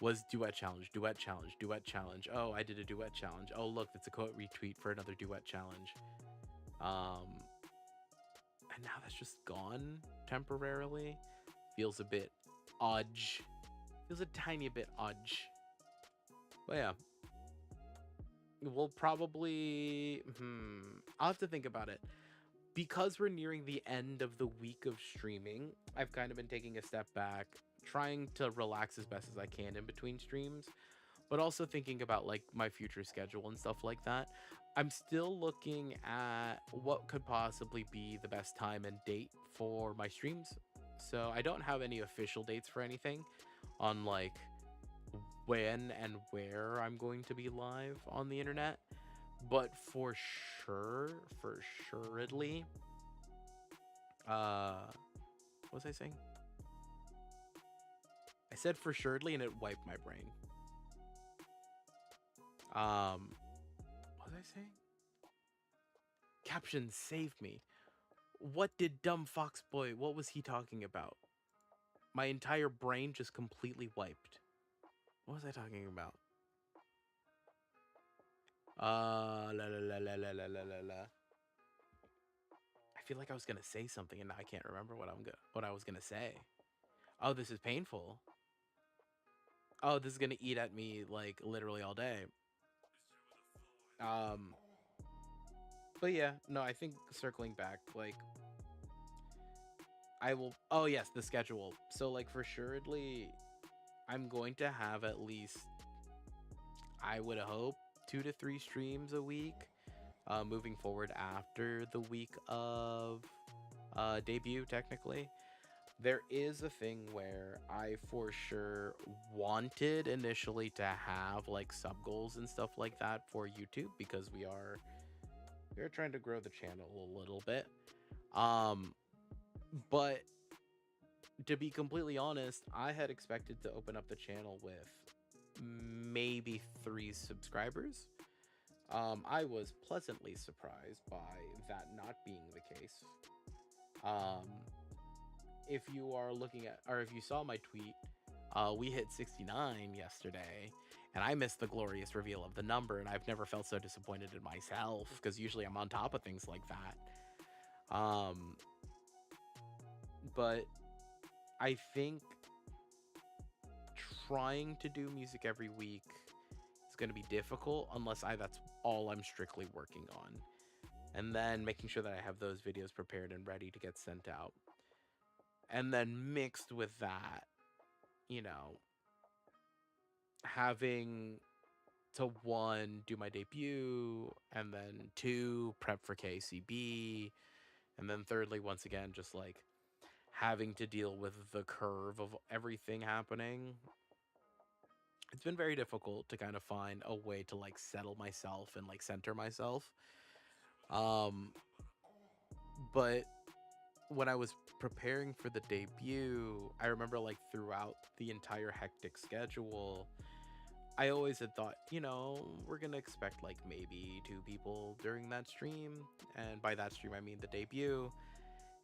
Speaker 1: was duet challenge, duet challenge, duet challenge. Oh, I did a duet challenge. Oh, look, that's a quote retweet for another duet challenge. Um, and now that's just gone temporarily. Feels a bit odd. Feels a tiny bit odd. But yeah, we'll probably. I'll have to think about it. Because we're nearing the end of the week of streaming, I've kind of been taking a step back, trying to relax as best as I can in between streams, but also thinking about like my future schedule and stuff like that. I'm still looking at what could possibly be the best time and date for my streams. So I don't have any official dates for anything on like when and where I'm going to be live on the internet, but for sureedly, what was I saying? I said for sureedly and it wiped my brain. What was I saying? Captions saved me. What did dumb fox boy? What was he talking about? My entire brain just completely wiped. What was I talking about? La la la la la la la la la. I feel like I was gonna say something and now I can't remember what I was gonna say. Oh, this is painful. Oh, this is gonna eat at me like literally all day. Um, but yeah, no, I think circling back, like I will. Oh yes, the schedule. So like for sureedly, I'm going to have at least, I would hope, 2 to 3 streams a week, moving forward after the week of debut. Technically, there is a thing where I for sure wanted initially to have like sub goals and stuff like that for YouTube because we are trying to grow the channel a little bit. Um, but to be completely honest, I had expected to open up the channel with maybe 3 subscribers. I was pleasantly surprised by that not being the case. Um, if you are looking at, or if you saw my tweet, we hit 69 yesterday, and I missed the glorious reveal of the number, and I've never felt so disappointed in myself, because usually I'm on top of things like that. But I think trying to do music every week is going to be difficult unless that's all I'm strictly working on. And then making sure that I have those videos prepared and ready to get sent out. And then mixed with that, you know, having to 1, do my debut, and then 2, prep for KCB, and then thirdly, once again, just like having to deal with the curve of everything happening. It's been very difficult to kind of find a way to like settle myself and like center myself. But when I was preparing for the debut, I remember like throughout the entire hectic schedule, I always had thought, we're gonna expect like maybe 2 people during that stream, and by that stream I mean the debut,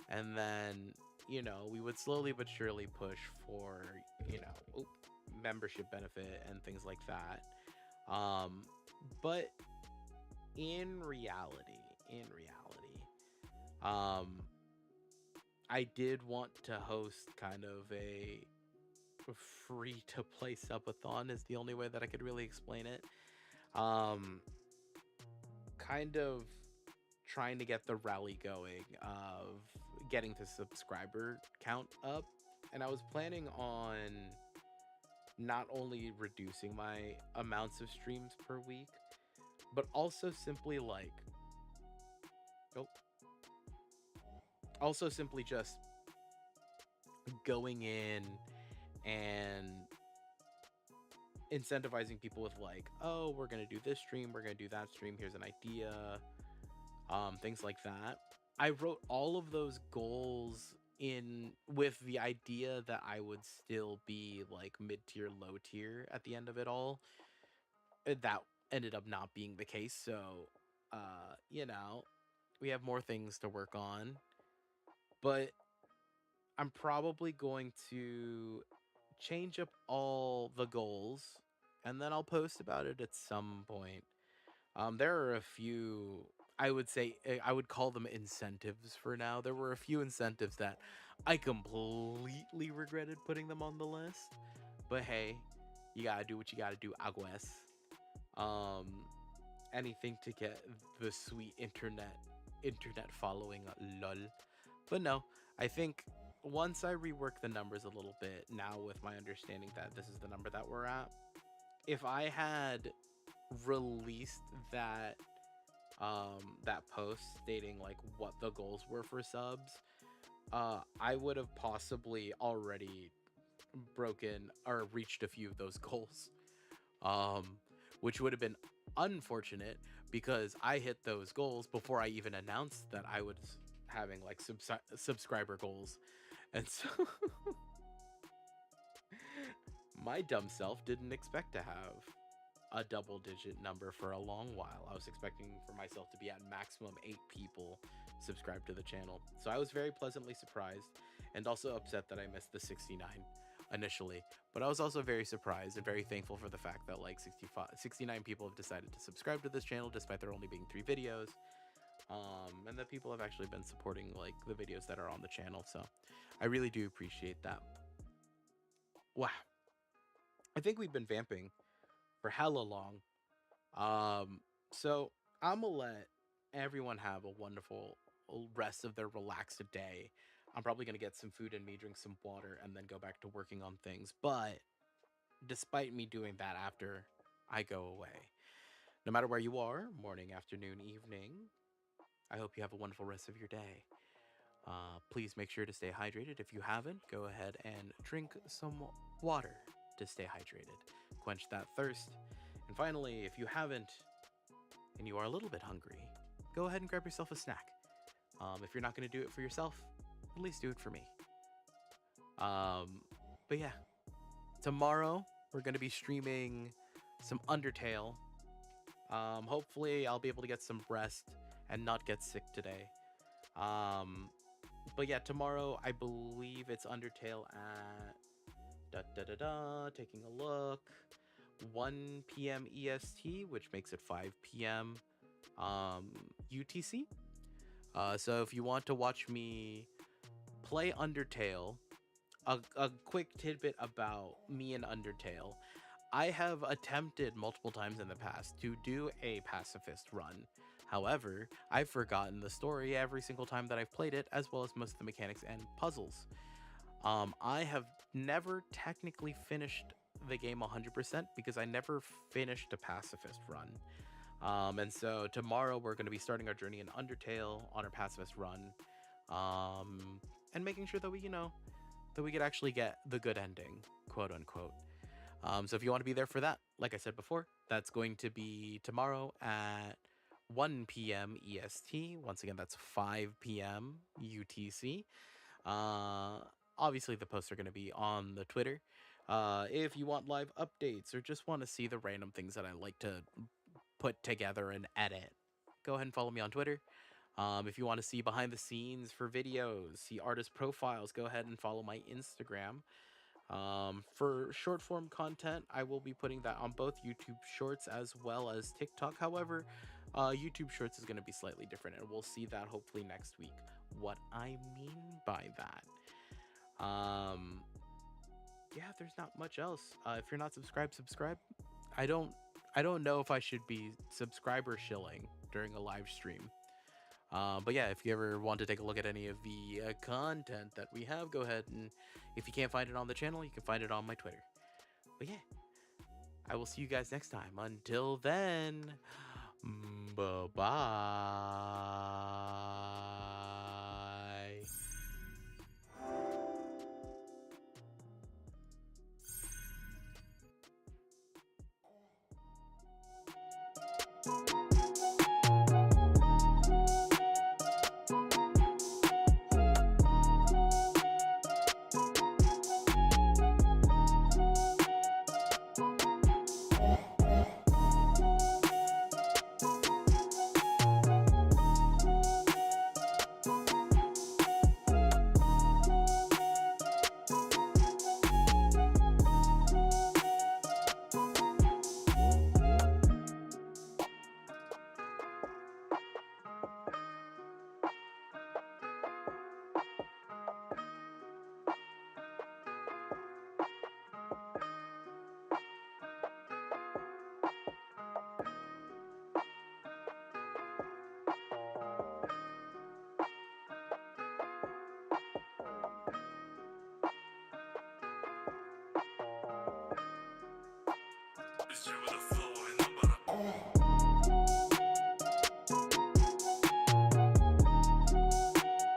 Speaker 1: and then we would slowly but surely push for membership benefit and things like that. But in reality, um, I did want to host kind of a free to play subathon is the only way that I could really explain it. Kind of trying to get the rally going of getting the subscriber count up, and I was planning on not only reducing my amounts of streams per week, but also simply like just going in and incentivizing people with like, oh, we're gonna do this stream, we're gonna do that stream, here's an idea, things like that. I wrote all of those goals in with the idea that I would still be like mid-tier, low tier at the end of it all. That ended up not being the case, so we have more things to work on, but I'm probably going to change up all the goals, and then I'll post about it at some point. There are a few, I would say, I would call them incentives for now. There were a few incentives that I completely regretted putting them on the list, but hey, you gotta do what you gotta do, aguas. Anything to get the sweet internet following, lol. But no, I think once I rework the numbers a little bit, now with my understanding that this is the number that we're at, if I had released that post stating like what the goals were for subs, I would have possibly already broken or reached a few of those goals, which would have been unfortunate because I hit those goals before I even announced that I was having like subscriber goals. And so my dumb self didn't expect to have a double-digit number for a long while. I was expecting for myself to be at maximum 8 people subscribed to the channel. So I was very pleasantly surprised and also upset that I missed the 69 initially. But I was also very surprised and very thankful for the fact that like 69 people have decided to subscribe to this channel despite there only being 3 videos. And that people have actually been supporting like the videos that are on the channel. So I really do appreciate that. Wow. I think we've been vamping for hella long. So I'm gonna let everyone have a wonderful rest of their relaxed day. I'm probably gonna get some food in me, drink some water, and then go back to working on things. But despite me doing that after I go away, no matter where you are, morning, afternoon, evening, I hope you have a wonderful rest of your day. Please make sure to stay hydrated. If you haven't, go ahead and drink some water to stay hydrated. Quench that thirst. And finally, if you haven't and you are a little bit hungry, go ahead and grab yourself a snack. If you're not going to do it for yourself, at least do it for me. But yeah, tomorrow we're gonna be streaming some Undertale. Hopefully I'll be able to get some rest and not get sick today. Um, but yeah, tomorrow I believe it's Undertale at taking a look, 1 p.m. EST, which makes it 5 p.m. UTC. So if you want to watch me play Undertale, a quick tidbit about me and Undertale. I have attempted multiple times in the past to do a pacifist run. However, I've forgotten the story every single time that I've played it, as well as most of the mechanics and puzzles. I have never technically finished the game 100% because I never finished a pacifist run. And so tomorrow we're going to be starting our journey in Undertale on our pacifist run, and making sure that we could actually get the good ending, quote unquote. So if you want to be there for that, like I said before, that's going to be tomorrow at 1 p.m. EST. Once again, that's 5 p.m. UTC. Uh, Obviously, the posts are going to be on the Twitter. If you want live updates or just want to see the random things that I like to put together and edit, go ahead and follow me on Twitter. If you want to see behind the scenes for videos, see artist profiles, go ahead and follow my Instagram. For short form content, I will be putting that on both YouTube Shorts as well as TikTok. However, YouTube Shorts is going to be slightly different, and we'll see that hopefully next week. What I mean by that, yeah, there's not much else. If you're not subscribed, subscribe. I don't, I don't know if I should be subscriber shilling during a live stream. But yeah, if you ever want to take a look at any of the content that we have, go ahead, and if you can't find it on the channel, you can find it on my Twitter. But yeah, I will see you guys next time. Until then, bye bye.
Speaker 2: Bitch, with a flow and I'm about to